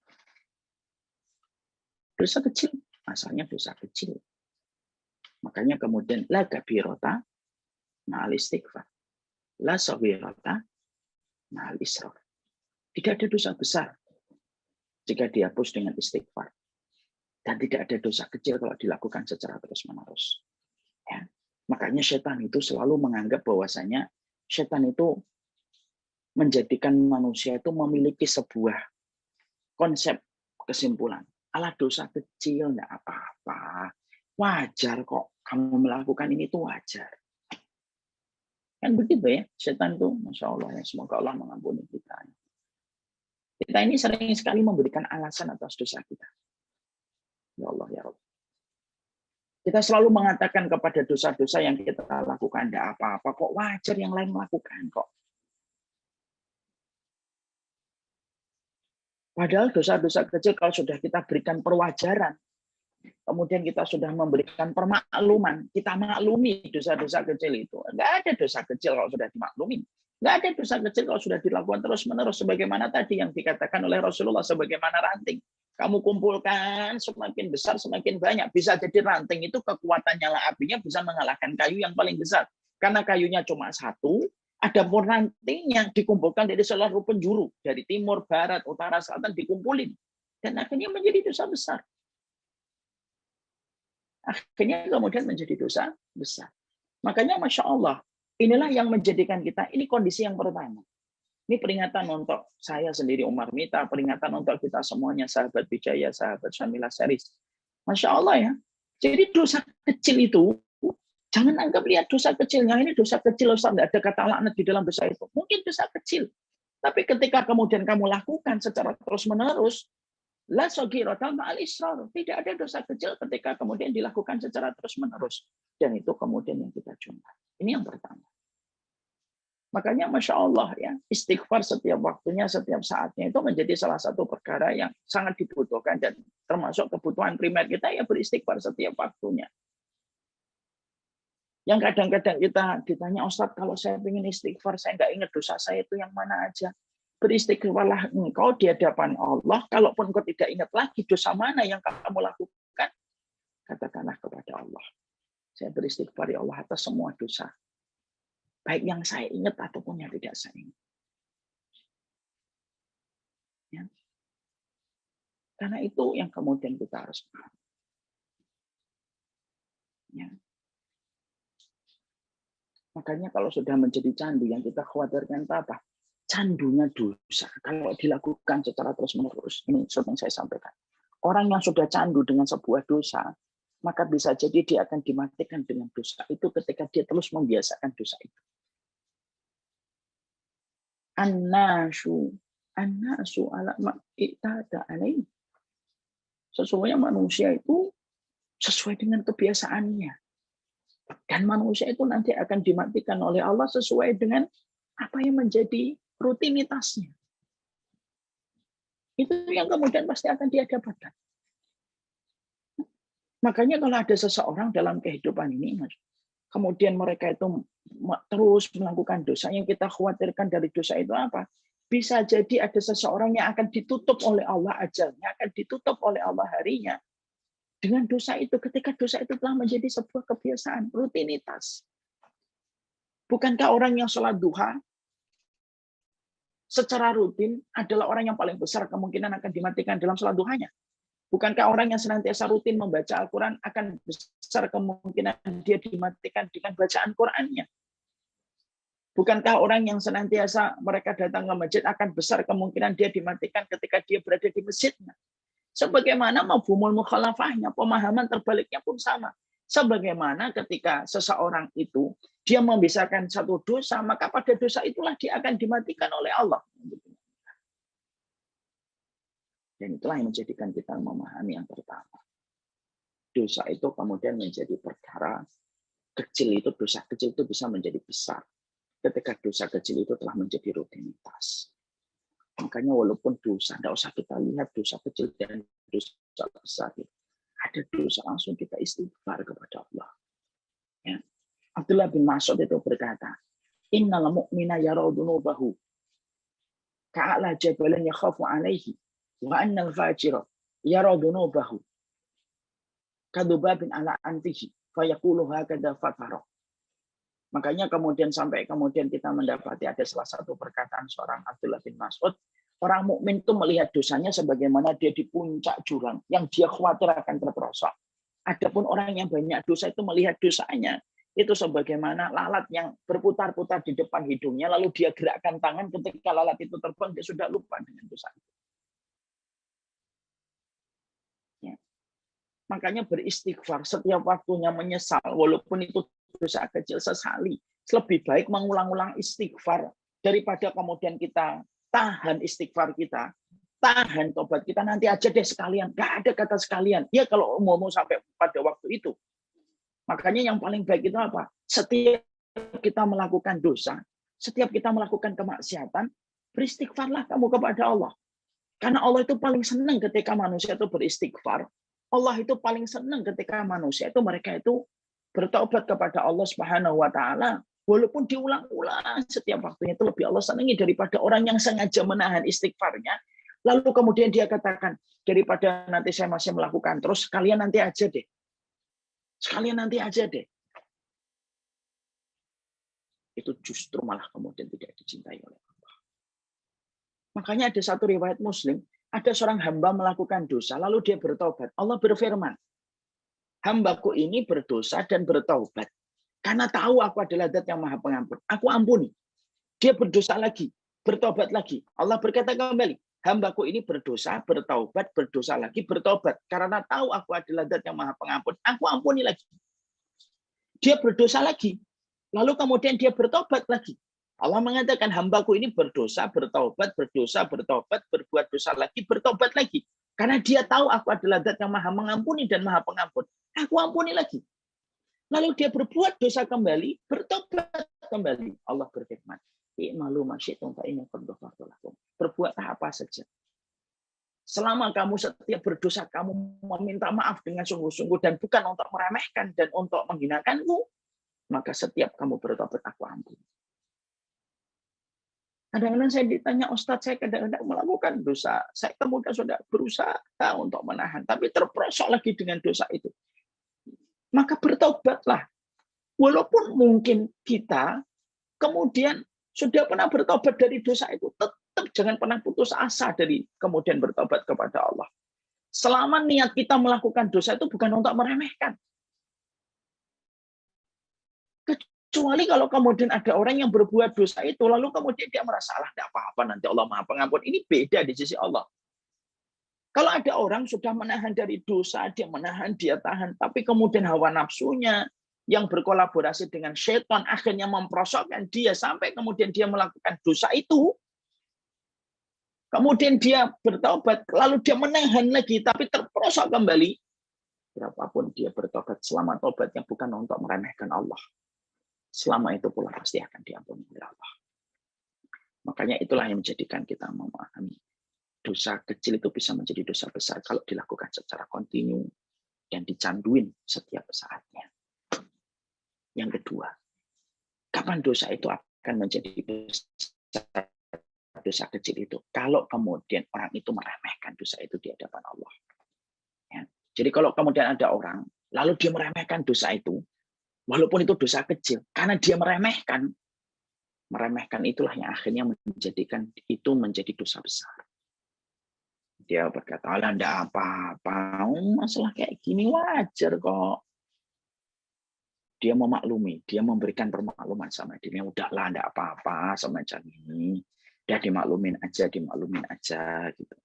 Speaker 1: Dosa kecil, asalnya dosa kecil. Makanya kemudian la kabirata ma'al istighfar, la saghirata ma'al israr. Tidak ada dosa besar jika dihapus dengan istighfar. Dan tidak ada dosa kecil kalau dilakukan secara terus-menerus. Ya. Makanya setan itu selalu menganggap bahwasanya setan itu menjadikan manusia itu memiliki sebuah konsep kesimpulan. Alah dosa kecil, enggak apa-apa. Wajar kok kamu melakukan ini itu wajar. Kan begitu ya, setan itu, Masya Allah ya, semoga Allah mengampuni kita. Kita ini sering sekali memberikan alasan atas dosa kita. Ya Allah, ya Rabb. Kita selalu mengatakan kepada dosa-dosa yang kita lakukan, enggak apa-apa, kok wajar yang lain melakukan kok. Padahal dosa-dosa kecil kalau sudah kita berikan perwajaran, kemudian kita sudah memberikan permakluman, kita maklumi dosa-dosa kecil itu. Enggak ada dosa kecil kalau sudah dimaklumi. Enggak ada dosa kecil kalau sudah dilakukan terus-menerus, sebagaimana tadi yang dikatakan oleh Rasulullah, sebagaimana ranting. Kamu kumpulkan semakin besar semakin banyak. Bisa jadi ranting itu kekuatan nyala apinya bisa mengalahkan kayu yang paling besar. Karena kayunya cuma 1, ada pun ranting yang dikumpulkan dari seluruh penjuru. Dari timur, barat, utara, selatan dikumpulin. Dan akhirnya menjadi dosa besar. Akhirnya kemudian menjadi dosa besar. Makanya Masya Allah, inilah yang menjadikan kita, ini kondisi yang pertama. Ini peringatan untuk saya sendiri, Umar Mita, peringatan untuk kita semuanya, sahabat Bijaya, sahabat Syamilah Series. Masya Allah ya. Jadi dosa kecil itu, jangan anggap lihat dosa kecilnya, ini dosa kecil, Ustaz, tidak ada kata laknat di dalam dosa itu. Mungkin dosa kecil. Tapi ketika kemudian kamu lakukan secara terus-menerus, la saghirata ma'al israr. Tidak ada dosa kecil ketika kemudian dilakukan secara terus-menerus. Dan itu kemudian yang kita jumpai. Ini yang pertama. Makanya Masya Allah ya, istighfar setiap waktunya, setiap saatnya itu menjadi salah satu perkara yang sangat dibutuhkan dan termasuk kebutuhan primer kita ya beristighfar setiap waktunya. Yang kadang-kadang kita ditanya, Ustadz kalau saya ingin istighfar, saya nggak ingat dosa saya itu yang mana aja. Beristighfarlah engkau di hadapan Allah, kalaupun engkau tidak ingat lagi dosa mana yang kamu lakukan, katakanlah kepada Allah. Saya beristighfar ya Allah atas semua dosa. Baik yang saya ingat ataupun yang tidak saya ingat. Ya. Karena itu yang kemudian kita harus paham. Ya. Makanya kalau sudah menjadi candu, yang kita khawatirkan apa? Candunya dosa. Kalau dilakukan secara terus-menerus, ini yang saya sampaikan. Orang yang sudah candu dengan sebuah dosa, maka bisa jadi dia akan dimatikan dengan dosa itu ketika dia terus membiasakan dosa itu. An-nasu ala ma'iktada alaih. Sesungguhnya manusia itu sesuai dengan kebiasaannya. Dan manusia itu nanti akan dimatikan oleh Allah sesuai dengan apa yang menjadi rutinitasnya. Itu yang kemudian pasti akan dia dapatkan. Makanya kalau ada seseorang dalam kehidupan ini, kemudian mereka itu terus melakukan dosa, yang kita khawatirkan dari dosa itu apa? Bisa jadi ada seseorang yang akan ditutup oleh Allah ajalnya, akan ditutup oleh Allah harinya. Dengan dosa itu, ketika dosa itu telah menjadi sebuah kebiasaan, rutinitas. Bukankah orang yang sholat duha secara rutin adalah orang yang paling besar kemungkinan akan dimatikan dalam sholat duhanya? Bukankah orang yang senantiasa rutin membaca Al-Quran akan besar kemungkinan dia dimatikan dengan bacaan Qurannya? Bukankah orang yang senantiasa mereka datang ke masjid akan besar kemungkinan dia dimatikan ketika dia berada di masjidnya? Sebagaimana mafhumul mukhalafahnya, pemahaman terbaliknya pun sama. Sebagaimana ketika seseorang itu dia membesarkan satu dosa, maka pada dosa itulah dia akan dimatikan oleh Allah. Dan itulah yang menjadikan kita memahami yang pertama. Dosa itu kemudian menjadi perkara kecil, itu dosa kecil itu bisa menjadi besar. Ketika dosa kecil itu telah menjadi rutinitas. Makanya walaupun dosa, tidak usah kita lihat dosa kecil dan dosa besar. Ada dosa langsung kita istighfar kepada Allah. Ya. Abdullah bin Mas'ud itu berkata, Innal mu'mina yarau dunubahu ka'ala jabalan yakhafu alaihi wa annal fajira yarau dunubahu kadubabin ala antihi fayaqulu hakadha fatara. Makanya kemudian sampai kemudian kita mendapati ada salah satu perkataan seorang Abdullah bin Mas'ud, orang mukmin itu melihat dosanya sebagaimana dia di puncak jurang yang dia khawatir akan terperosok. Adapun orang yang banyak dosa itu melihat dosanya itu sebagaimana lalat yang berputar-putar di depan hidungnya, lalu dia gerakkan tangan ketika lalat itu terbang, dia sudah lupa dengan dosa itu. Ya. Makanya beristighfar setiap waktunya, menyesal walaupun itu dosa kecil, sesali. Lebih baik mengulang-ulang istighfar daripada kemudian kita tahan istighfar kita, tahan tobat kita, nanti aja deh sekalian. Gak ada kata sekalian. Ya kalau mau sampai pada waktu itu. Makanya yang paling baik itu apa? Setiap kita melakukan dosa, setiap kita melakukan kemaksiatan, beristighfarlah kamu kepada Allah. Karena Allah itu paling senang ketika manusia itu beristighfar. Allah itu paling senang ketika manusia itu mereka itu bertobat kepada Allah Subhanahu wa taala. Walaupun diulang-ulang setiap waktunya, itu lebih Allah senangi daripada orang yang sengaja menahan istighfarnya. Lalu kemudian dia katakan, daripada nanti saya masih melakukan terus, kalian nanti aja deh. Sekalian nanti aja deh. Itu justru malah kemudian tidak dicintai oleh Allah. Makanya ada satu riwayat Muslim, ada seorang hamba melakukan dosa, lalu dia bertobat. Allah berfirman, hambaku ini berdosa dan bertobat. Karena tahu aku adalah Zat yang Maha Pengampun. Aku ampuni. Dia berdosa lagi, bertobat lagi. Allah berkata kembali, hambaku ini berdosa, bertaubat, berdosa lagi, bertobat. Karena tahu aku adalah Zat yang Maha Pengampun. Aku ampuni lagi. Dia berdosa lagi. Lalu kemudian dia bertobat lagi. Allah mengatakan hambaku ini berdosa, bertaubat, berdosa, bertobat, berbuat dosa lagi, bertobat lagi. Karena dia tahu aku adalah Zat yang Maha Mengampuni dan Maha Pengampun. Aku ampuni lagi. Lalu dia berbuat dosa kembali, bertobat kembali. Allah berfirman, "I'malu ma syi'tum fa inni qad ghafartu lakum." Berbuatlah apa saja. Selama kamu setiap berdosa, kamu meminta maaf dengan sungguh-sungguh dan bukan untuk meremehkan dan untuk menghinakanku, maka setiap kamu bertobat, aku ampuni. Kadang-kadang saya ditanya, Ustadz, saya kadang-kadang melakukan dosa. Saya kemudian sudah berusaha untuk menahan, tapi terperosok lagi dengan dosa itu. Maka bertobatlah. Walaupun mungkin kita kemudian sudah pernah bertobat dari dosa itu, tetap jangan pernah putus asa dari kemudian bertobat kepada Allah. Selama niat kita melakukan dosa itu bukan untuk meremehkan. Kecuali kalau kemudian ada orang yang berbuat dosa itu, lalu kemudian dia merasa, "Alah, tidak apa-apa, nanti Allah Maha Pengampun." Ini beda di sisi Allah. Kalau ada orang sudah menahan dari dosa, dia menahan, dia tahan, tapi kemudian hawa nafsunya yang berkolaborasi dengan setan akhirnya memperosokkan dia sampai kemudian dia melakukan dosa itu, kemudian dia bertobat, lalu dia menahan lagi, tapi terperosok kembali. Berapapun dia bertobat, selama tobatnya bukan untuk meremehkan Allah, selama itu pula pasti akan diampuni oleh Allah. Makanya itulah yang menjadikan kita memahami dosa kecil itu bisa menjadi dosa besar kalau dilakukan secara kontinu dan dicanduin setiap saatnya. Yang kedua, kapan Kapan dosa itu akan menjadi besar, dosa kecil itu? Kalau kemudian orang itu meremehkan dosa itu di hadapan Allah. Ya. Jadi kalau kemudian ada orang, lalu dia meremehkan dosa itu, walaupun itu dosa kecil, karena dia meremehkan itulah yang akhirnya menjadikan itu menjadi dosa besar. Dia berkata, "Alah, enggak apa-apa, masalah kayak gini wajar kok." Dia memaklumi, dia memberikan permakluman sama dirinya, udahlah enggak apa-apa semacam ini. Dia dimaklumin aja gitu.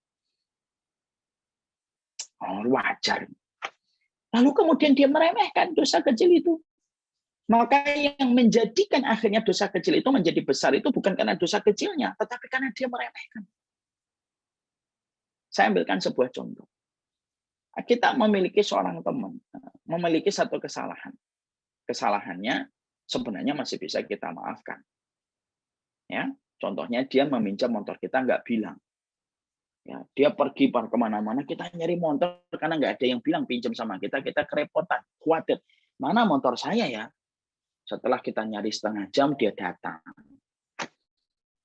Speaker 1: Oh, wajar. Lalu kemudian dia meremehkan dosa kecil itu. Maka yang menjadikan akhirnya dosa kecil itu menjadi besar itu bukan karena dosa kecilnya, tetapi karena dia meremehkan. Saya ambilkan sebuah contoh. Kita memiliki seorang teman, memiliki satu kesalahan. Kesalahannya sebenarnya masih bisa kita maafkan. Ya, contohnya dia meminjam motor kita nggak bilang. Ya, dia pergi kemana-mana, kita nyari motor karena nggak ada yang bilang pinjam sama kita kerepotan, khawatir. Mana motor saya ya? Setelah kita nyari setengah jam, dia datang.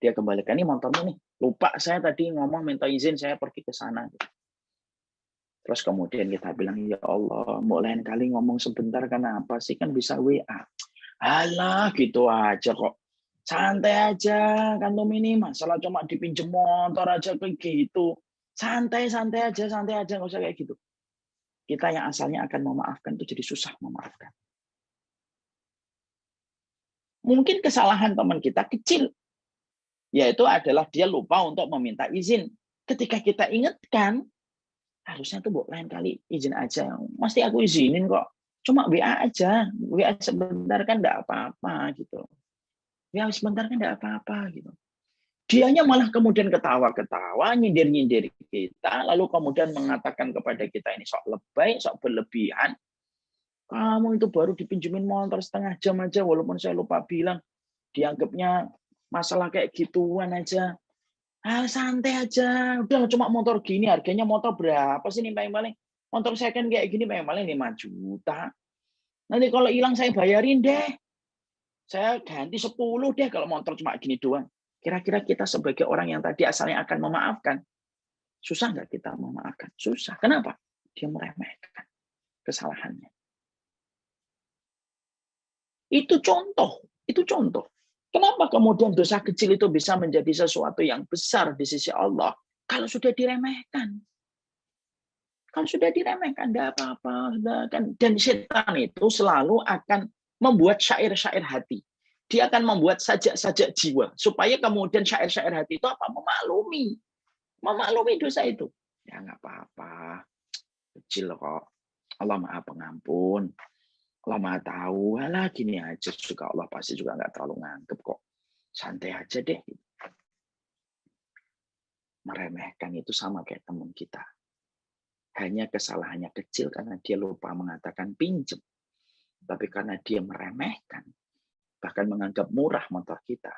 Speaker 1: Dia kembalikan, ini motornya nih. Lupa saya tadi ngomong minta izin, saya pergi ke sana. Terus kemudian kita bilang, ya Allah, mau lain kali ngomong sebentar, karena apa sih? Kan bisa WA. Alah, gitu aja kok. Santai aja, kan ini masalah cuma dipinjem motor aja kayak gitu. Santai aja, nggak usah kayak gitu. Kita yang asalnya akan memaafkan itu jadi susah memaafkan. Mungkin kesalahan teman kita kecil, yaitu adalah dia lupa untuk meminta izin. Ketika kita ingatkan, harusnya tuh lain kali izin aja. Mesti aku izinin kok. Cuma WA aja, WA sebentar kan enggak apa-apa gitu. WA sebentar kan enggak apa-apa gitu. Dianya malah kemudian ketawa-ketawa, nyindir-nyindir kita, lalu kemudian mengatakan kepada kita ini sok lebay, sok berlebihan. Kamu itu baru dipinjemin motor setengah jam aja, walaupun saya lupa bilang, dianggapnya masalah kayak gituan aja. Santai aja, udah cuma motor gini, harganya motor berapa sih nih paling-paling? Motor second kayak gini paling-paling 5 juta. Nanti kalau hilang saya bayarin deh. Saya ganti 10 deh kalau motor cuma gini doang. Kira-kira kita sebagai orang yang tadi asalnya akan memaafkan, susah nggak kita memaafkan? Susah. Kenapa? Dia meremehkan kesalahannya. Itu contoh. Kenapa kemudian dosa kecil itu bisa menjadi sesuatu yang besar di sisi Allah kalau sudah diremehkan? Kalau sudah diremehkan, tidak apa-apa. Dan setan itu selalu akan membuat syair-syair hati. Dia akan membuat sajak-sajak jiwa. Supaya kemudian syair-syair hati itu apa? Memaklumi dosa itu. Ya nggak apa-apa. Kecil kok. Allah Maha Pengampun. Allah Maha Tahu. Alah gini aja juga Allah pasti juga nggak terlalu nganggep kok. Santai aja deh. Meremehkan itu sama kayak teman kita. Hanya kesalahannya kecil karena dia lupa mengatakan pinjam. Tapi karena dia meremehkan, bahkan menganggap murah motor kita.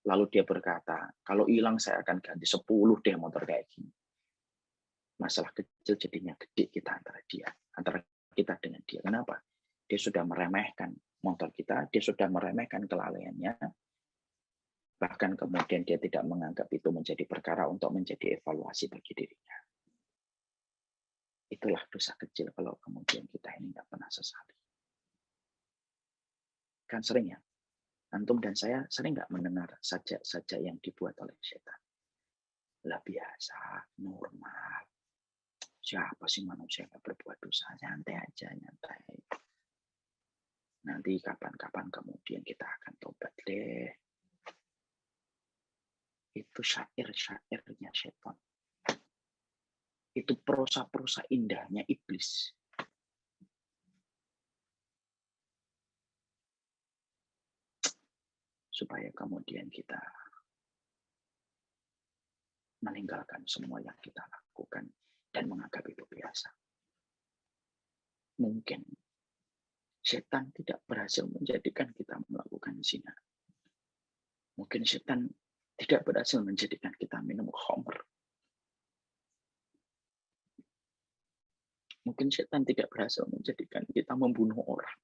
Speaker 1: Lalu dia berkata, kalau hilang saya akan ganti 10 deh motor kayak gini. Masalah kecil jadinya gede kita antara kita dengan dia. Kenapa? Dia sudah meremehkan motor kita, dia sudah meremehkan kelalaiannya, bahkan kemudian dia tidak menganggap itu menjadi perkara untuk menjadi evaluasi bagi dirinya. Itulah dosa kecil kalau kemudian kita ini nggak pernah sesali. Kan sering ya, antum dan saya sering nggak mendengar sajak-sajak yang dibuat oleh setan. Lah biasa, normal. Siapa sih manusia yang berbuat dosa? Santai aja, nyantai. Nanti kapan-kapan kemudian kita akan tobat deh. Itu syair-syairnya setan. Itu prosa-prosa indahnya iblis. Supaya kemudian kita meninggalkan semua yang kita lakukan dan menganggap itu biasa. Mungkin setan tidak berhasil menjadikan kita melakukan zina. Mungkin setan tidak berhasil menjadikan kita minum khamr. Mungkin setan tidak berhasil menjadikan kita membunuh orang.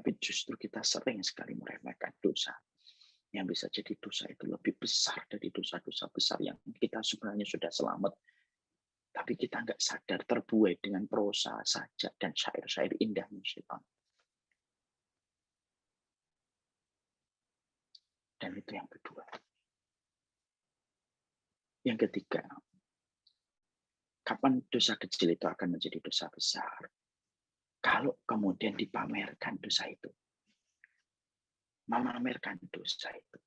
Speaker 1: Tapi justru kita sering sekali meremehkan dosa. Yang bisa jadi dosa itu lebih besar dari dosa-dosa besar yang kita sebenarnya sudah selamat. Tapi kita nggak sadar terbuai dengan prosa, sajak, dan syair-syair indahnya syaitan. Dan itu yang kedua. Yang ketiga, kapan dosa kecil itu akan menjadi dosa besar? Kalau kemudian dipamerkan dosa itu. Memamerkan dosa itu.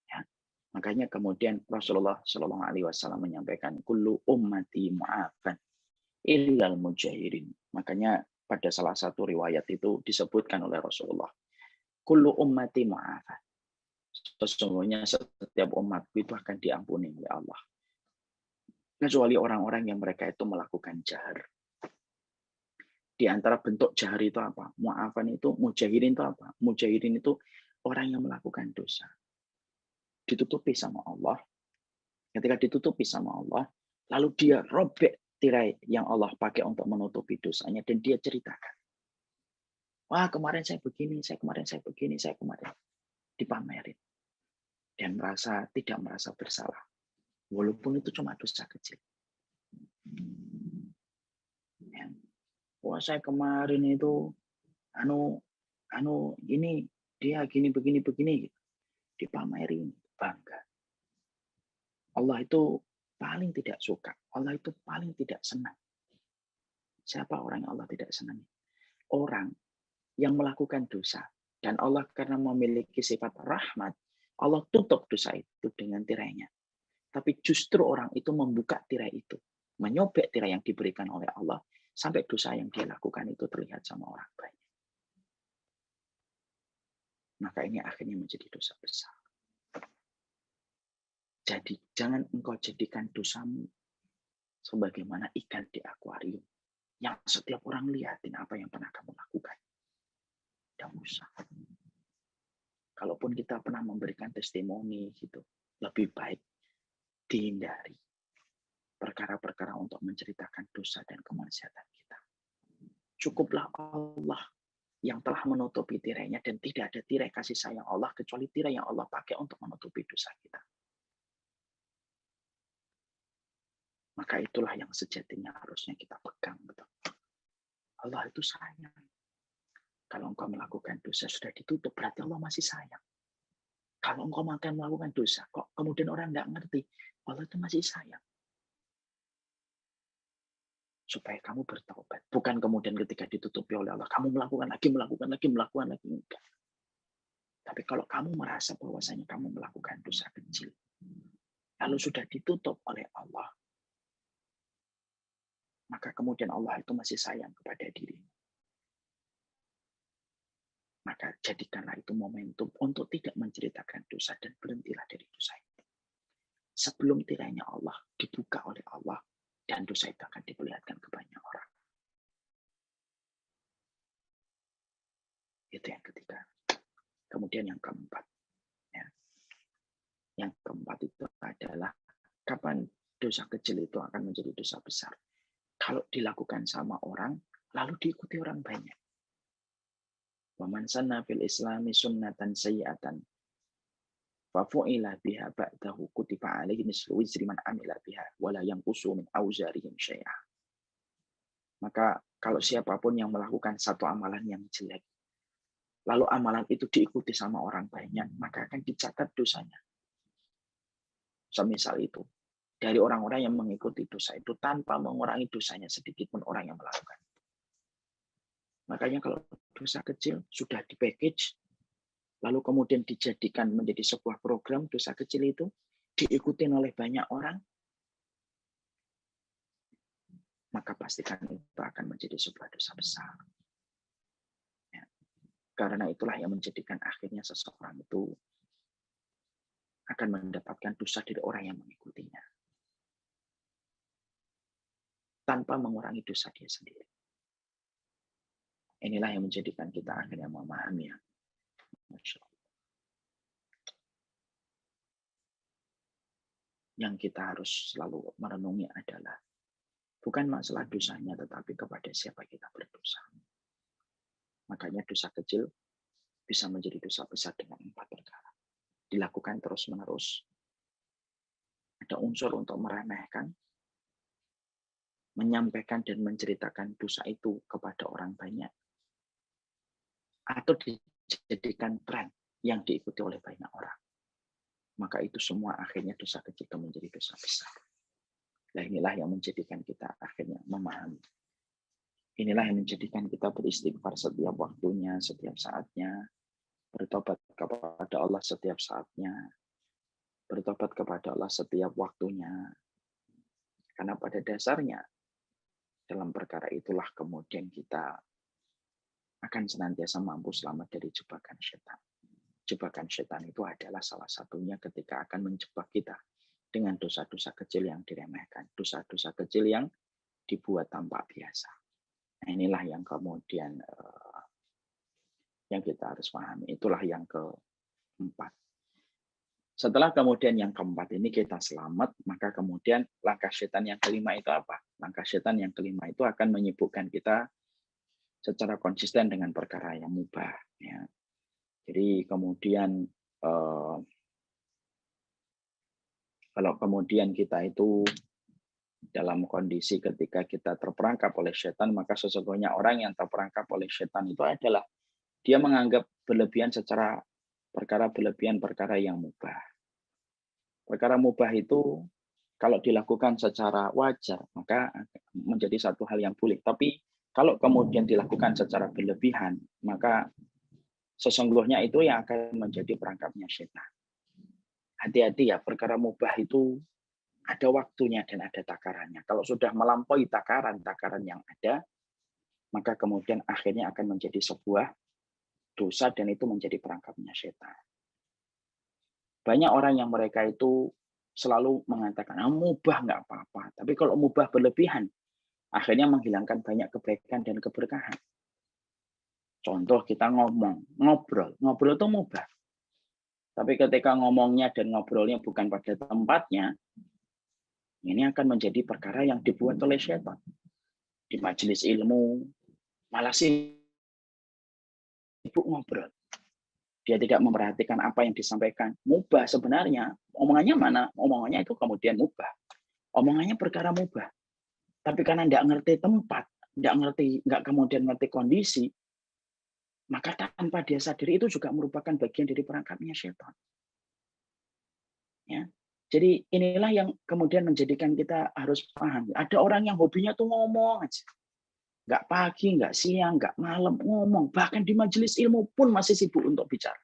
Speaker 1: Ya. Makanya kemudian Rasulullah Shallallahu Alaihi Wasallam menyampaikan, kullu ummati mu'afan illal mujahirin. Makanya pada salah satu riwayat itu disebutkan oleh Rasulullah, kullu ummati mu'afan. Sesungguhnya setiap umatku itu akan diampuni oleh Allah. Kecuali orang-orang yang mereka itu melakukan jahar. Di antara bentuk jahar itu apa? Mu'afan itu, mujahirin itu apa? Mujahirin itu orang yang melakukan dosa. Ditutupi sama Allah. Ketika ditutupi sama Allah, lalu dia robek tirai yang Allah pakai untuk menutupi dosanya, dan dia ceritakan. Wah, kemarin saya begini, kemarin saya begini, saya kemarin. Dipamerin. Dan tidak merasa bersalah. Walaupun itu cuma dosa kecil. Ya. Wah, saya kemarin itu ini dia gini begini gitu. Dipamerin, bangga. Allah itu paling tidak suka. Allah itu paling tidak senang. Siapa orang yang Allah tidak senang? Orang yang melakukan dosa, dan Allah karena memiliki sifat rahmat, Allah tutup dosa itu dengan tirainya. Tapi justru orang itu membuka tirai itu, menyobek tirai yang diberikan oleh Allah, sampai dosa yang dia lakukan itu terlihat sama orang banyak. Maka ini akhirnya menjadi dosa besar. Jadi jangan engkau jadikan dosamu sebagaimana ikan di akuarium, yang setiap orang lihatin apa yang pernah kamu lakukan. Tidak usah. Kalaupun kita pernah memberikan testimoni gitu, lebih baik dihindari perkara-perkara untuk menceritakan dosa dan kemaksiatan kita. Cukuplah Allah yang telah menutupi tirainya, dan tidak ada tirai kasih sayang Allah kecuali tirai yang Allah pakai untuk menutupi dosa kita. Maka itulah yang sejatinya harusnya kita pegang. Betul. Allah itu sayang. Kalau engkau melakukan dosa sudah ditutup, berarti Allah masih sayang. Kalau engkau makan melakukan dosa, kok kemudian orang nggak ngerti, Allah itu masih sayang. Supaya kamu bertaubat. Bukan kemudian ketika ditutupi oleh Allah, kamu melakukan lagi. Enggak. Tapi kalau kamu merasa bahwasanya kamu melakukan dosa kecil, lalu sudah ditutup oleh Allah, maka kemudian Allah itu masih sayang kepada dirimu. Maka jadikanlah itu momentum untuk tidak menceritakan dosa dan berhentilah dari dosa itu. Sebelum tirainya Allah dibuka oleh Allah, dan dosa itu akan diperlihatkan ke banyak orang. Itu yang ketiga. Kemudian yang keempat. Ya. Yang keempat itu adalah kapan dosa kecil itu akan menjadi dosa besar. Kalau dilakukan sama orang, lalu diikuti orang banyak. Waman sanna fil islami sunnatan sayyi'atan fafu'ila biha ba'dahu kutiba alaihi mislu wizri man amila biha wala yanqusu min auzarihim syai'a. Maka kalau siapapun yang melakukan satu amalan yang jelek, lalu amalan itu diikuti sama orang banyak, maka akan dicatat dosanya. Semisal itu, dari orang-orang yang mengikuti dosa itu tanpa mengurangi dosanya sedikit pun orang yang melakukan. Makanya kalau dosa kecil sudah di-package, lalu kemudian dijadikan menjadi sebuah program, dosa kecil itu diikuti oleh banyak orang, maka pastikan itu akan menjadi sebuah dosa besar. Ya. Karena itulah yang menjadikan akhirnya seseorang itu akan mendapatkan dosa dari orang yang mengikutinya, tanpa mengurangi dosa dia sendiri. Inilah yang menjadikan kita akhirnya memahami. Masya Allah. Yang kita harus selalu merenungi adalah bukan masalah dosanya, tetapi kepada siapa kita berdosa. Makanya dosa kecil bisa menjadi dosa besar dengan 4 perkara. Dilakukan terus-menerus. Ada unsur untuk meremehkan, menyampaikan dan menceritakan dosa itu kepada orang banyak. Atau dijadikan tren yang diikuti oleh banyak orang. Maka itu semua akhirnya dosa kecil itu menjadi dosa besar. Nah, inilah yang menjadikan kita akhirnya memahami. Inilah yang menjadikan kita beristighfar setiap waktunya, setiap saatnya. Bertobat kepada Allah setiap saatnya. Bertobat kepada Allah setiap waktunya. Karena pada dasarnya, dalam perkara itulah kemudian kita akan senantiasa mampu selamat dari jebakan setan. Jebakan setan itu adalah salah satunya ketika akan menjebak kita dengan dosa-dosa kecil yang diremehkan. Dosa-dosa kecil yang dibuat tampak biasa. Nah, inilah yang kemudian yang kita harus pahami. Itulah yang keempat. Setelah kemudian yang keempat ini kita selamat, maka kemudian langkah setan yang kelima itu apa? Langkah setan yang kelima itu akan menyibukkan kita secara konsisten dengan perkara yang mubah. Ya. Jadi kemudian kalau kemudian kita itu dalam kondisi ketika kita terperangkap oleh setan, maka sesungguhnya orang yang terperangkap oleh setan itu adalah dia menganggap berlebihan secara perkara yang mubah. Perkara mubah itu kalau dilakukan secara wajar, maka menjadi satu hal yang boleh. Tapi kalau kemudian dilakukan secara berlebihan, maka sesungguhnya itu yang akan menjadi perangkapnya setan. Hati-hati ya, perkara mubah itu ada waktunya dan ada takarannya. Kalau sudah melampaui takaran yang ada, maka kemudian akhirnya akan menjadi sebuah dosa dan itu menjadi perangkapnya setan. Banyak orang yang mereka itu selalu mengatakan, mubah nggak apa-apa. Tapi kalau mubah berlebihan, akhirnya menghilangkan banyak kebaikan dan keberkahan. Contoh kita ngobrol itu mubah. Tapi ketika ngomongnya dan ngobrolnya bukan pada tempatnya, ini akan menjadi perkara yang dibuat oleh setan. Di majelis ilmu, malah sibuk ngobrol. Dia tidak memperhatikan apa yang disampaikan. Mubah sebenarnya. Omongannya mana? Omongannya itu kemudian mubah. Omongannya perkara mubah. Tapi karena tidak ngerti tempat, nggak kemudian ngerti kondisi, maka tanpa dia sadari itu juga merupakan bagian dari perangkapnya setan. Ya. Jadi inilah yang kemudian menjadikan kita harus paham. Ada orang yang hobinya tuh ngomong aja. Nggak pagi, nggak siang, nggak malam, ngomong. Bahkan di majelis ilmu pun masih sibuk untuk bicara.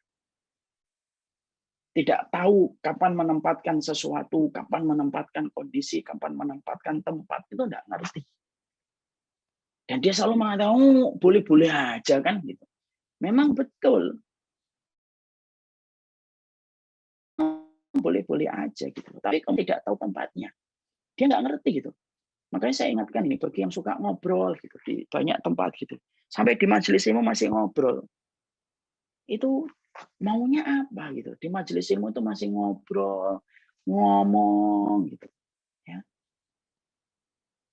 Speaker 1: Tidak tahu kapan menempatkan sesuatu, kapan menempatkan kondisi, kapan menempatkan tempat. Itu nggak ngerti. Dan dia selalu mengatakan, boleh-boleh aja kan. Gitu. Memang betul. Boleh-boleh aja gitu. Tapi kamu tidak tahu tempatnya. Dia nggak ngerti gitu. Makanya saya ingatkan ini bagi yang suka ngobrol gitu di banyak tempat gitu. Sampai di majelis ilmu masih ngobrol. Itu maunya apa gitu. Di majelis ilmu itu masih ngobrol, ngomong gitu. Ya.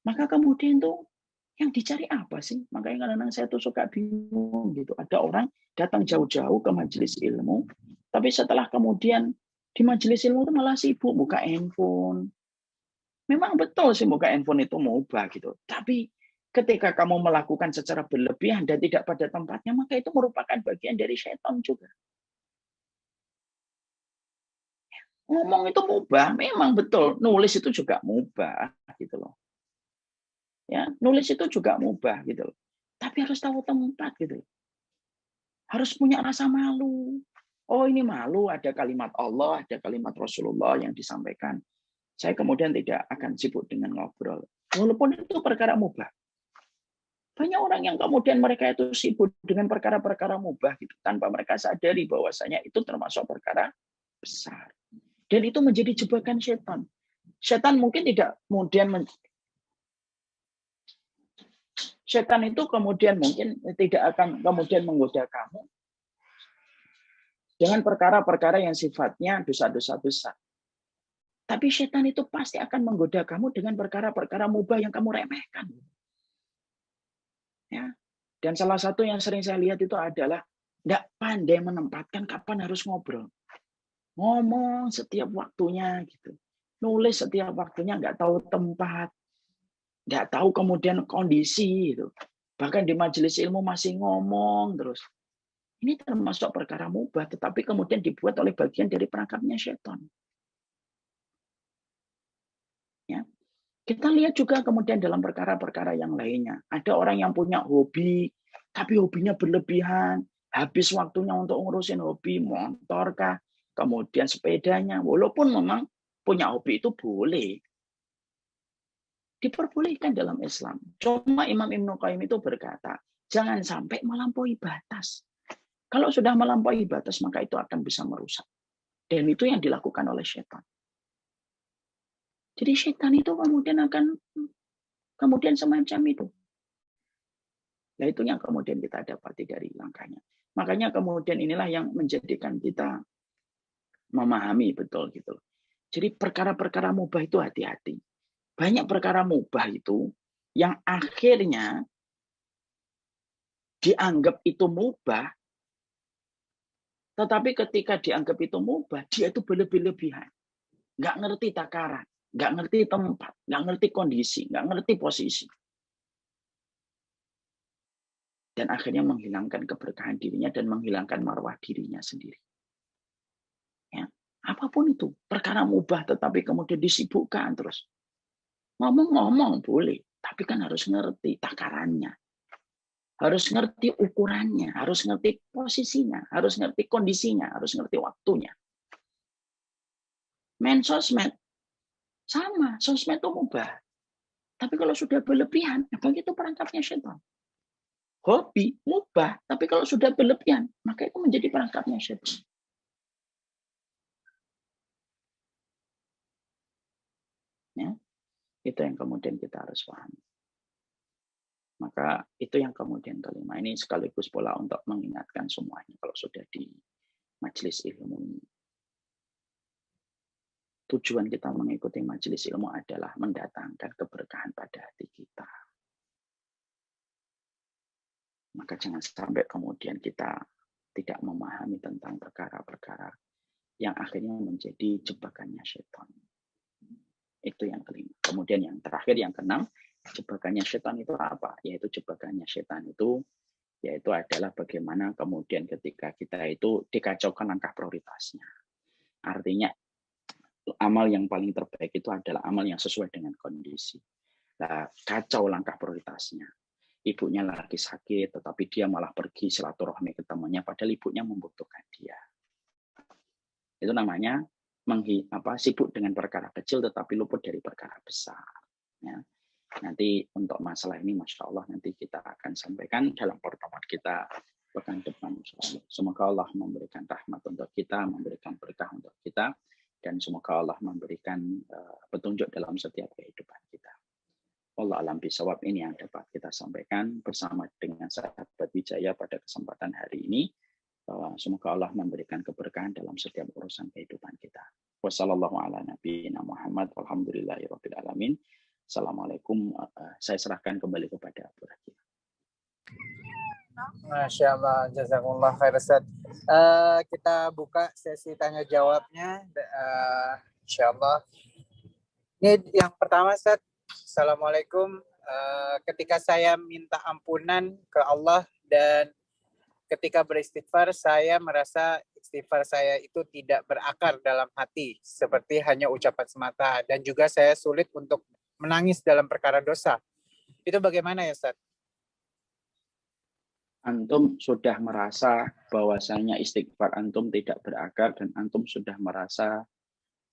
Speaker 1: Maka kemudian tuh yang dicari apa sih? Makanya kadang-kadang saya tuh suka bingung gitu. Ada orang datang jauh-jauh ke majelis ilmu, tapi setelah kemudian di majelis ilmu itu malah sibuk buka handphone. Memang betul sih buka handphone itu mubah gitu. Tapi ketika kamu melakukan secara berlebihan dan tidak pada tempatnya, maka itu merupakan bagian dari setan juga. Ngomong itu mubah, memang betul. Nulis itu juga mubah gitu loh. Ya, nulis itu juga mubah gitu loh. Tapi harus tahu tempat gitu loh. Harus punya rasa malu. Oh, ini malu ada kalimat Allah, ada kalimat Rasulullah yang disampaikan. Saya kemudian tidak akan sibuk dengan ngobrol. Walaupun itu perkara mubah. Banyak orang yang kemudian mereka itu sibuk dengan perkara-perkara mubah gitu, tanpa mereka sadari bahwasanya itu termasuk perkara besar. Dan itu menjadi jebakan setan. Setan mungkin tidak kemudian setan itu kemudian mungkin tidak akan kemudian menggoda kamu dengan perkara-perkara yang sifatnya dosa-dosa besar. Tapi setan itu pasti akan menggoda kamu dengan perkara-perkara mubah yang kamu remehkan. Ya. Dan salah satu yang sering saya lihat itu adalah nggak pandai menempatkan kapan harus ngobrol. Ngomong setiap waktunya gitu. Nulis setiap waktunya, nggak tahu tempat, nggak tahu kemudian kondisi gitu. Bahkan di majelis ilmu masih ngomong terus. Ini termasuk perkara mubah, tetapi kemudian dibuat oleh bagian dari perangkapnya setan. Ya. Kita lihat juga kemudian dalam perkara-perkara yang lainnya. Ada orang yang punya hobi, tapi hobinya berlebihan. Habis waktunya untuk ngurusin hobi, motor kah, kemudian sepedanya. Walaupun memang punya hobi itu boleh. Diperbolehkan dalam Islam. Cuma Imam Ibnu Qayyim itu berkata, jangan sampai melampaui batas. Kalau sudah melampaui batas, maka itu akan bisa merusak. Dan itu yang dilakukan oleh setan. Jadi setan itu kemudian akan kemudian semacam itu. Nah, itu yang kemudian kita dapati dari langkahnya. Makanya kemudian inilah yang menjadikan kita memahami betul gitu. Jadi perkara-perkara mubah itu hati-hati. Banyak perkara mubah itu yang akhirnya dianggap itu mubah, tetapi ketika dianggap itu mubah, dia itu berlebih-lebihan. Nggak ngerti takaran, nggak ngerti tempat, nggak ngerti kondisi, nggak ngerti posisi. Dan akhirnya menghilangkan keberkahan dirinya dan menghilangkan marwah dirinya sendiri. Ya, apapun itu, perkara mubah tetapi kemudian disibukkan terus. Ngomong-ngomong boleh, tapi kan harus ngerti takarannya. Harus ngerti ukurannya, harus ngerti posisinya, harus ngerti kondisinya, harus ngerti waktunya. Main sosmed, sama, sosmed itu mubah. Tapi kalau sudah berlebihan, itu perangkapnya setan. Hobi, mubah, tapi kalau sudah berlebihan, maka itu menjadi perangkapnya setan. Ya, itu yang kemudian kita harus pahami. Maka itu yang kemudian kelima. Ini sekaligus pula untuk mengingatkan semuanya kalau sudah di majelis ilmu ini. Tujuan kita mengikuti majelis ilmu adalah mendatangkan keberkahan pada hati kita. Maka jangan sampai kemudian kita tidak memahami tentang perkara-perkara yang akhirnya menjadi jebakannya setan. Itu yang kelima. Kemudian yang terakhir, yang keenam, jebakannya setan itu apa? Yaitu jebakannya setan itu yaitu adalah bagaimana kemudian ketika kita itu dikacaukan langkah prioritasnya. Artinya amal yang paling terbaik itu adalah amal yang sesuai dengan kondisi. Nah, kacau langkah prioritasnya. Ibunya lagi sakit, tetapi dia malah pergi silaturahmi ke temannya, padahal ibunya membutuhkan dia. Itu namanya sibuk dengan perkara kecil, tetapi luput dari perkara besar. Ya. Nanti untuk masalah ini, Masya Allah, nanti kita akan sampaikan dalam pertemuan kita pekan depan. Semoga Allah memberikan rahmat untuk kita, memberikan berkah untuk kita, dan semoga Allah memberikan petunjuk dalam setiap kehidupan kita. Allah alam bisawab, ini yang dapat kita sampaikan bersama dengan sahabat Wijaya pada kesempatan hari ini. Semoga Allah memberikan keberkahan dalam setiap urusan kehidupan kita. Wassalamualaikum Muhammad, walhamdulillahirabbil alamin. Assalamualaikum. Saya serahkan kembali kepada Abu Rakib.
Speaker 2: Masya Allah, jazakumullah khair Ustaz. Kita buka sesi tanya jawabnya. Insya Allah. Ini yang pertama Ustaz. Assalamualaikum. Ketika saya minta ampunan ke Allah dan ketika beristighfar, saya merasa istighfar saya itu tidak berakar dalam hati, seperti hanya ucapan semata. Dan juga saya sulit untuk menangis dalam perkara dosa. Itu bagaimana ya Ustaz?
Speaker 1: Antum sudah merasa bahwasanya istighfar antum tidak berakar dan antum sudah merasa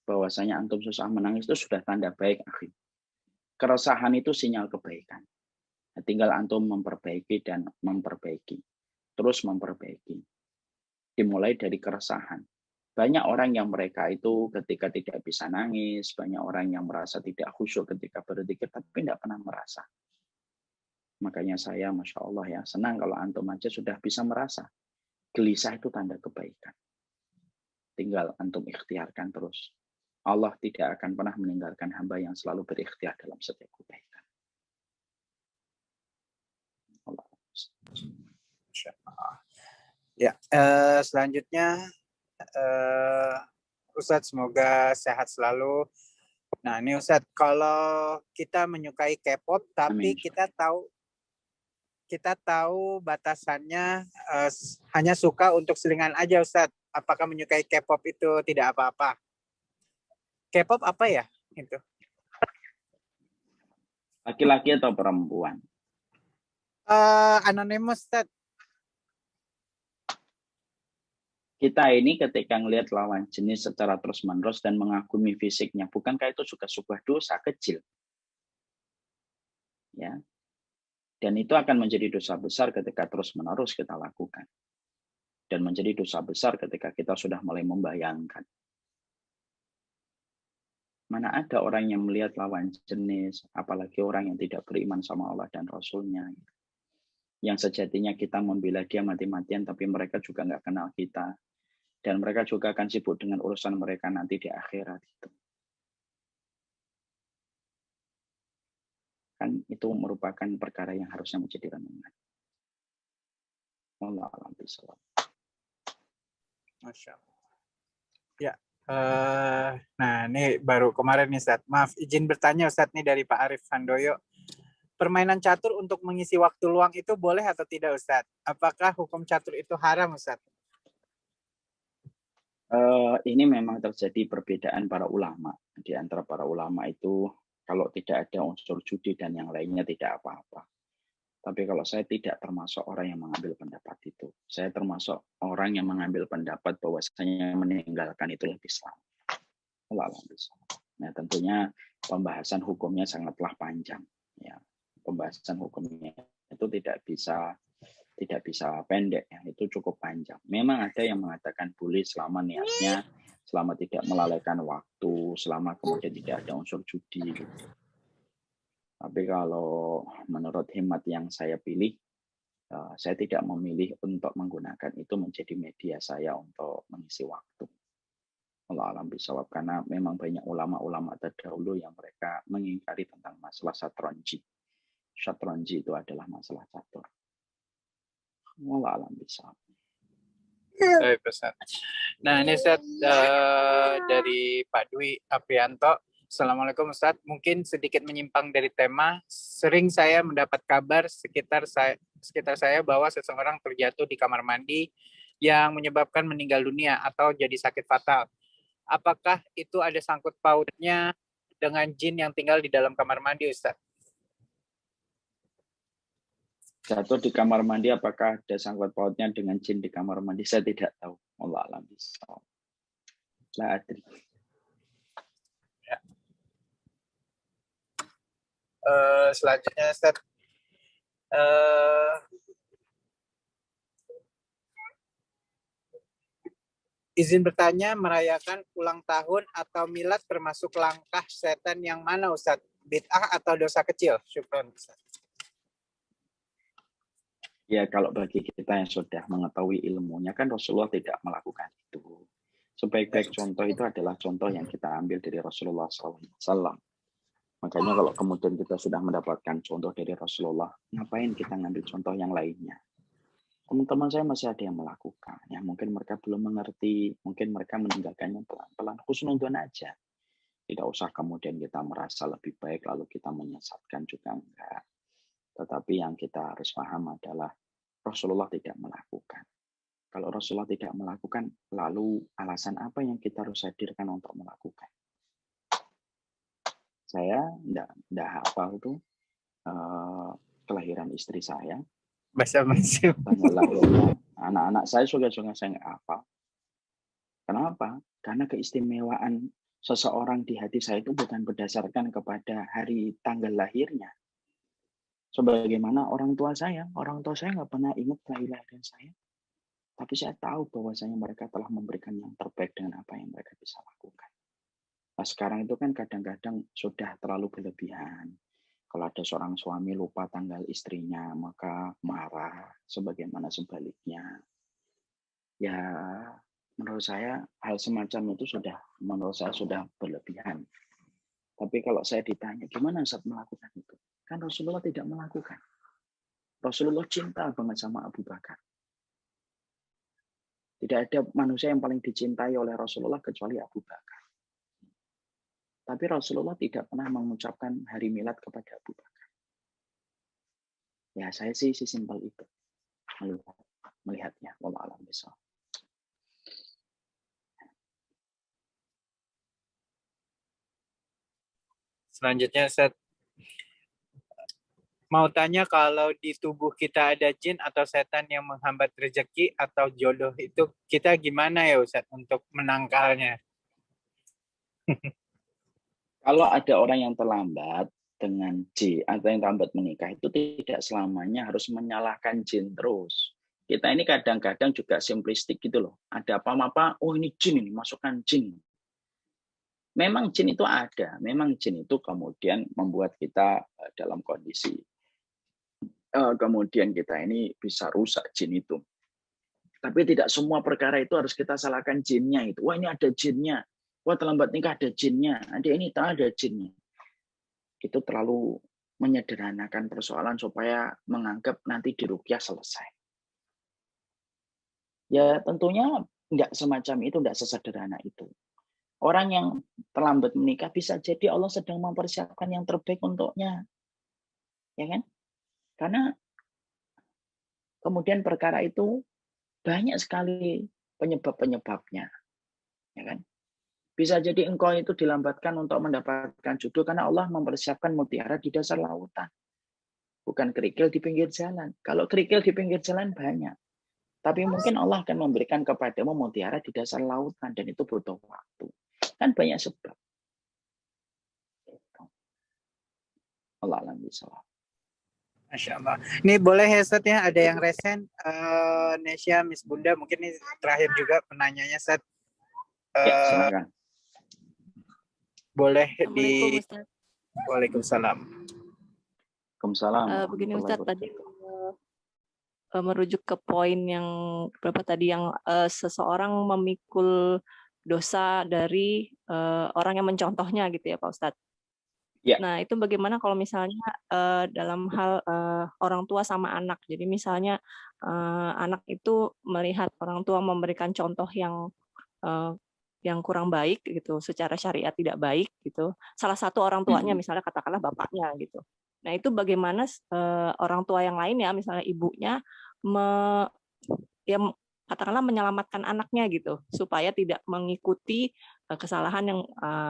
Speaker 1: bahwasanya antum susah menangis, itu sudah tanda baik, akhi. Keresahan itu sinyal kebaikan. Tinggal antum memperbaiki dan memperbaiki. Terus memperbaiki. Dimulai dari keresahan. Banyak orang yang mereka itu ketika tidak bisa nangis, banyak orang yang merasa tidak khusyuk ketika berzikir, tapi tidak pernah merasa. Makanya saya, Masya Allah ya, senang kalau antum aja sudah bisa merasa. Gelisah itu tanda kebaikan. Tinggal antum ikhtiarkan terus. Allah tidak akan pernah meninggalkan hamba yang selalu berikhtiar dalam setiap kebaikan. Allah.
Speaker 2: Ya, selanjutnya Ustadz semoga sehat selalu. Nah, ini Ustadz, kalau kita menyukai K-pop tapi
Speaker 1: Amin.
Speaker 2: kita tahu batasannya hanya suka untuk selingan aja Ustadz. Apakah menyukai K-pop itu tidak apa-apa? K-pop apa ya? Itu.
Speaker 1: Laki-laki atau perempuan?
Speaker 2: Anonymous Ustadz.
Speaker 1: Kita ini ketika ngelihat lawan jenis secara terus-menerus dan mengagumi fisiknya, bukankah itu juga sebuah dosa kecil? Ya. Dan itu akan menjadi dosa besar ketika terus-menerus kita lakukan. Dan menjadi dosa besar ketika kita sudah mulai membayangkan. Mana ada orang yang melihat lawan jenis, apalagi orang yang tidak beriman sama Allah dan Rasul-Nya. Yang sejatinya kita membela dia mati-matian, tapi mereka juga nggak kenal kita. Dan mereka juga akan sibuk dengan urusan mereka nanti di akhirat itu. Kan itu merupakan perkara yang harusnya menjadi renungan. Allah alam bisawab.
Speaker 2: Masya Allah. Ya, nah ini baru kemarin nih Ustadz. Maaf, izin bertanya Ustadz nih dari Pak Arif Handoyo. Permainan catur untuk mengisi waktu luang itu boleh atau tidak Ustadz? Apakah hukum catur itu haram Ustadz?
Speaker 1: Ini memang terjadi perbedaan para ulama. Di antara para ulama itu, kalau tidak ada unsur judi dan yang lainnya tidak apa-apa. Tapi kalau saya tidak termasuk orang yang mengambil pendapat itu. Saya termasuk orang yang mengambil pendapat bahwasanya meninggalkan itu lebih selamat. Nah, tentunya pembahasan hukumnya sangatlah panjang. Ya, pembahasan hukumnya itu tidak bisa pendek, ya. Itu cukup panjang. Memang ada yang mengatakan boleh selama niatnya, selama tidak melalaikan waktu, selama kemudian tidak ada unsur judi. Gitu. Tapi kalau menurut hemat yang saya pilih, saya tidak memilih untuk menggunakan itu menjadi media saya untuk mengisi waktu. Allah alam bisawab, karena memang banyak ulama-ulama terdahulu yang mereka mengingkari tentang masalah satranji. Satranji itu adalah masalah catur. Allah alam bisawab.
Speaker 2: Nah ini Ustaz dari Pak Dwi Aprianto. Assalamualaikum Ustaz. Mungkin sedikit menyimpang dari tema. Sering saya mendapat kabar sekitar saya bahwa seseorang terjatuh di kamar mandi yang menyebabkan meninggal dunia atau jadi sakit fatal. Apakah itu ada sangkut pautnya dengan jin yang tinggal di dalam kamar mandi Ustaz?
Speaker 1: Jatuh di kamar mandi, apakah ada sangkut pautnya dengan jin di kamar mandi? Saya tidak tahu. Allah alam bisawab. La adri.
Speaker 2: Ya. Selanjutnya Ustaz. Izin bertanya, merayakan ulang tahun atau milad termasuk langkah setan yang mana Ustaz? Bid'ah atau dosa kecil? Syukran Ustaz.
Speaker 1: Ya, kalau bagi kita yang sudah mengetahui ilmunya, kan Rasulullah tidak melakukan itu. Sebaik-baik contoh itu adalah contoh yang kita ambil dari Rasulullah SAW. Makanya kalau kemudian kita sudah mendapatkan contoh dari Rasulullah, ngapain kita ngambil contoh yang lainnya? Teman-teman saya masih ada yang melakukan. Ya, mungkin mereka belum mengerti, mungkin mereka meninggalkannya pelan-pelan. Husnudon aja. Tidak usah kemudian kita merasa lebih baik, lalu kita menyesatkan juga enggak. Tetapi yang kita harus paham adalah Rasulullah tidak melakukan. Kalau Rasulullah tidak melakukan, lalu alasan apa yang kita harus hadirkan untuk melakukan? Saya tidak hafal tuh kelahiran istri saya.
Speaker 2: Basa-basi.
Speaker 1: Tanggal lahirnya anak-anak saya juga saya nggak hafal. Kenapa? Karena keistimewaan seseorang di hati saya itu bukan berdasarkan kepada hari tanggal lahirnya. Sebagaimana orang tua saya nggak pernah ingat kelahiran saya. Tapi saya tahu bahwasanya mereka telah memberikan yang terbaik dengan apa yang mereka bisa lakukan. Nah, sekarang itu kan kadang-kadang sudah terlalu berlebihan. Kalau ada seorang suami lupa tanggal istrinya, maka marah, sebagaimana sebaliknya. Ya, menurut saya hal semacam itu sudah berlebihan. Tapi kalau saya ditanya, gimana Ustaz melakukan itu? Kan Rasulullah tidak melakukan. Rasulullah cinta banget sama Abu Bakar. Tidak ada manusia yang paling dicintai oleh Rasulullah kecuali Abu Bakar. Tapi Rasulullah tidak pernah mengucapkan hari milad kepada Abu Bakar. Ya, saya sih sesimpel itu melihatnya. Wallahu a'lam bishawab.
Speaker 2: Selanjutnya, Ustaz. Mau tanya, kalau di tubuh kita ada jin atau setan yang menghambat rezeki atau jodoh, itu kita gimana ya Ustaz untuk menangkalnya?
Speaker 1: Kalau ada orang yang terlambat dengan jin atau yang terlambat menikah, itu tidak selamanya harus menyalahkan jin terus. Kita ini kadang-kadang juga simplistik gitu loh. Ada apa-apa, oh ini jin, ini masukkan jin. Memang jin itu ada, memang jin itu kemudian membuat kita dalam kondisi kemudian kita ini bisa rusak jin itu. Tapi tidak semua perkara itu harus kita salahkan jinnya itu. Wah, ini ada jinnya. Wah, terlambat nikah ada jinnya. Ada ini ada jinnya. Itu terlalu menyederhanakan persoalan supaya menganggap nanti diruqyah selesai. Ya tentunya enggak semacam itu, enggak sesederhana itu. Orang yang terlambat menikah bisa jadi Allah sedang mempersiapkan yang terbaik untuknya. Ya kan? Karena kemudian perkara itu banyak sekali penyebab-penyebabnya. Ya kan? Bisa jadi engkau itu dilambatkan untuk mendapatkan jodoh karena Allah mempersiapkan mutiara di dasar lautan. Bukan kerikil di pinggir jalan. Kalau kerikil di pinggir jalan banyak. Tapi mungkin Allah akan memberikan kepadamu mutiara di dasar lautan. Dan itu butuh waktu. Kan banyak sebab. Allah alam bisawab.
Speaker 2: Masya Allah. Ini boleh ya Ustaz ya, ada yang resen. Nesya, Miss Bunda, mungkin ini terakhir juga penanyanya Ustaz.
Speaker 1: Ya, silakan.
Speaker 2: Boleh
Speaker 3: Assalamualaikum Ustaz.
Speaker 2: Waalaikumsalam.
Speaker 1: Waalaikumsalam.
Speaker 3: Begini Ustaz, tadi merujuk ke poin yang berapa tadi, yang seseorang memikul dosa dari orang yang mencontohnya gitu ya Pak Ustadz.
Speaker 1: Ya.
Speaker 3: Nah itu bagaimana kalau misalnya dalam hal orang tua sama anak. Jadi misalnya anak itu melihat orang tua memberikan contoh yang kurang baik gitu, secara syariat tidak baik gitu. Salah satu orang tuanya misalnya katakanlah bapaknya gitu. Nah itu bagaimana orang tua yang lain ya, misalnya ibunya katakanlah menyelamatkan anaknya gitu supaya tidak mengikuti kesalahan yang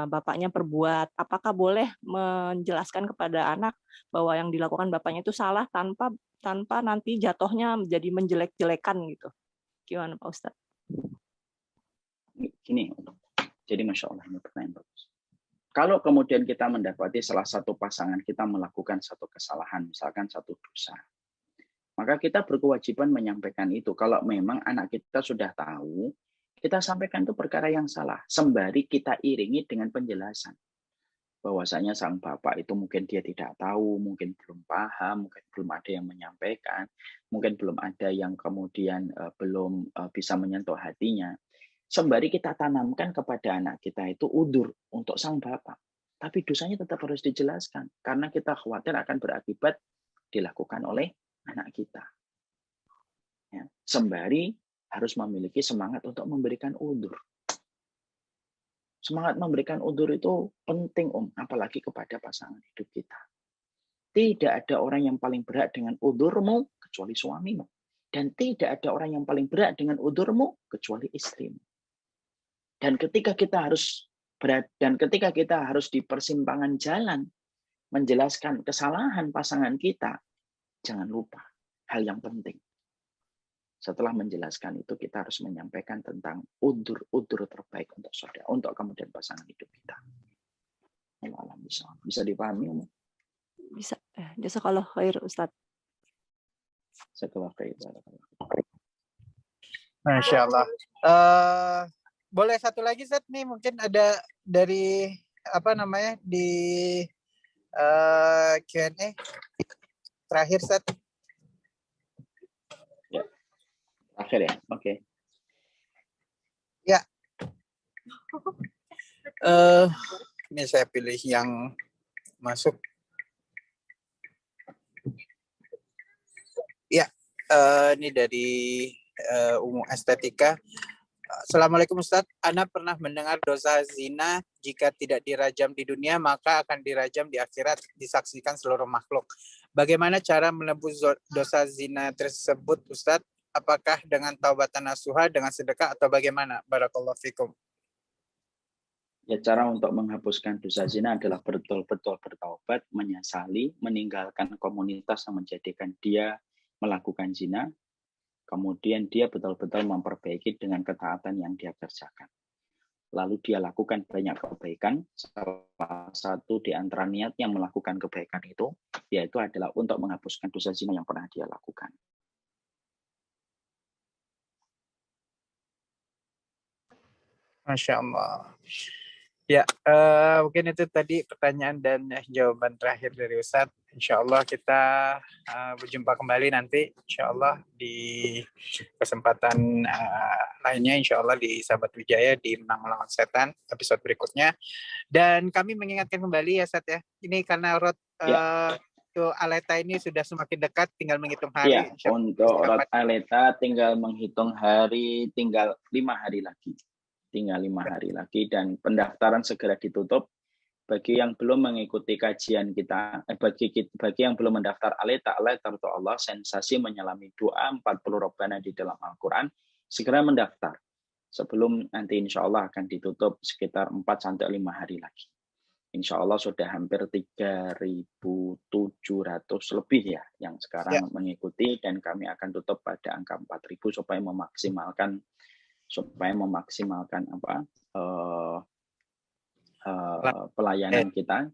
Speaker 3: bapaknya perbuat. Apakah boleh menjelaskan kepada anak bahwa yang dilakukan bapaknya itu salah tanpa nanti jatuhnya menjadi menjelek-jelekan gitu? Gimana Pak Ustadz?
Speaker 1: Gini, jadi Masya Allah ini pertanyaan bagus. Kalau kemudian kita mendapati salah satu pasangan kita melakukan satu kesalahan, misalkan satu dosa, maka kita berkewajiban menyampaikan itu. Kalau memang anak kita sudah tahu, kita sampaikan itu perkara yang salah. Sembari kita iringi dengan penjelasan. Bahwasanya sang bapak itu mungkin dia tidak tahu, mungkin belum paham, mungkin belum ada yang menyampaikan, mungkin belum ada yang kemudian belum bisa menyentuh hatinya. Sembari kita tanamkan kepada anak kita itu udzur untuk sang bapak. Tapi dosanya tetap harus dijelaskan. Karena kita khawatir akan berakibat dilakukan oleh anak kita. Ya, sembari harus memiliki semangat untuk memberikan udzur. Semangat memberikan udzur itu penting, apalagi kepada pasangan hidup kita. Tidak ada orang yang paling berat dengan udzurmu kecuali suamimu. Dan tidak ada orang yang paling berat dengan udzurmu kecuali istrimu. Dan ketika kita harus di persimpangan jalan menjelaskan kesalahan pasangan kita, jangan lupa hal yang penting. Setelah menjelaskan itu, kita harus menyampaikan tentang udzur terbaik untuk saudara, untuk kemudian pasangan hidup kita. Bisa dipahami?
Speaker 3: Bisa. Jazakallah khair Ustaz.
Speaker 2: Masya Allah. Boleh satu lagi Ustaz nih, mungkin ada dari di Q&A terakhir Ustaz.
Speaker 1: Ya. Akhir ya, oke.
Speaker 2: Ya. Ini saya pilih yang masuk. Ya, ini dari Umu Estetika. Assalamualaikum Ustaz. Ana pernah mendengar dosa zina jika tidak dirajam di dunia maka akan dirajam di akhirat, disaksikan seluruh makhluk. Bagaimana cara menebus dosa zina tersebut Ustaz? Apakah dengan taubatan nasuha, dengan sedekah atau bagaimana? Barakallahu fikum.
Speaker 1: Ya, cara untuk menghapuskan dosa zina adalah betul-betul bertaubat, menyesali, meninggalkan komunitas yang menjadikan dia melakukan zina, kemudian dia betul-betul memperbaiki dengan ketaatan yang dia kerjakan. Lalu dia lakukan banyak kebaikan, salah satu di antara niat yang melakukan kebaikan itu, yaitu adalah untuk menghapuskan dosa zina yang pernah dia lakukan.
Speaker 2: Masya Allah. Ya, mungkin itu tadi pertanyaan dan jawaban terakhir dari Ustadz. Insya Allah kita berjumpa kembali nanti, insya Allah di kesempatan lainnya, insya Allah di Sahabat Wijaya di Menang Melawan Setan episode berikutnya. Dan kami mengingatkan kembali ya Ustadz ya, ini karena Rod Aleta ini sudah semakin dekat, tinggal menghitung hari.
Speaker 1: Ya, untuk Rod Aleta tinggal menghitung hari, tinggal 5 hari lagi. Tinggal 5 hari lagi dan pendaftaran segera ditutup. Bagi yang belum mengikuti kajian kita, bagi yang belum mendaftar Aleta untuk Allah, sensasi menyelami doa 40 robbana di dalam Al-Quran, segera mendaftar. Sebelum nanti insya Allah akan ditutup sekitar 4-5 hari lagi. Insya Allah sudah hampir 3.700 lebih ya yang sekarang mengikuti, dan kami akan tutup pada angka 4.000 supaya memaksimalkan pelayanan kita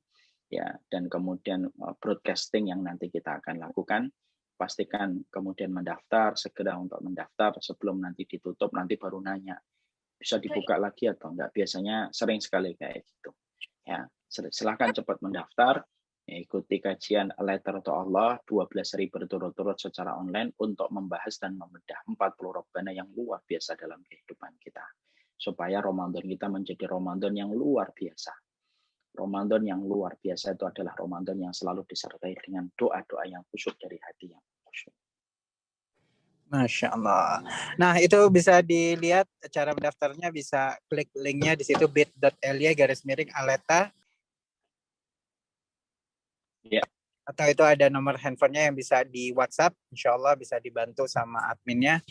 Speaker 1: ya, dan kemudian broadcasting yang nanti kita akan lakukan. Pastikan kemudian mendaftar, segera untuk mendaftar sebelum nanti ditutup, nanti baru nanya bisa dibuka lagi atau enggak. Biasanya sering sekali kayak gitu ya. Silahkan cepat mendaftar, ikuti kajian Letter to Allah 12 hari berturut-turut secara online untuk membahas dan membedah 40 robbana yang luar biasa dalam kehidupan kita, supaya Ramadan kita menjadi Ramadan yang luar biasa. Ramadan yang luar biasa itu adalah Ramadan yang selalu disertai dengan doa-doa yang khusyuk dari hati yang khusyuk.
Speaker 2: Masya Allah. Nah, itu bisa dilihat cara mendaftarnya, bisa klik linknya di situ bit.ly/Aleta.
Speaker 1: Ya.
Speaker 2: Atau itu ada nomor handphonenya yang bisa di WhatsApp, insya Allah bisa dibantu sama adminnya.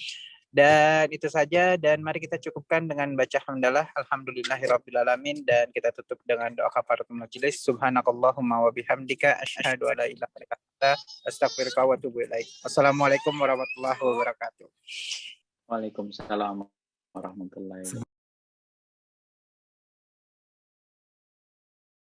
Speaker 2: Dan itu saja, dan mari kita cukupkan dengan baca hamdalah, alhamdulillahirrabbilalamin, dan kita tutup dengan doa kafaratul majelis. Subhanakallahumma wa bihamdika asyhadu an la ilaha illa anta astaghfiruka wa atubu ilaik. Wassalamualaikum warahmatullahi wabarakatuh.
Speaker 1: Waalaikumsalam warahmatullahi wabarakatuh.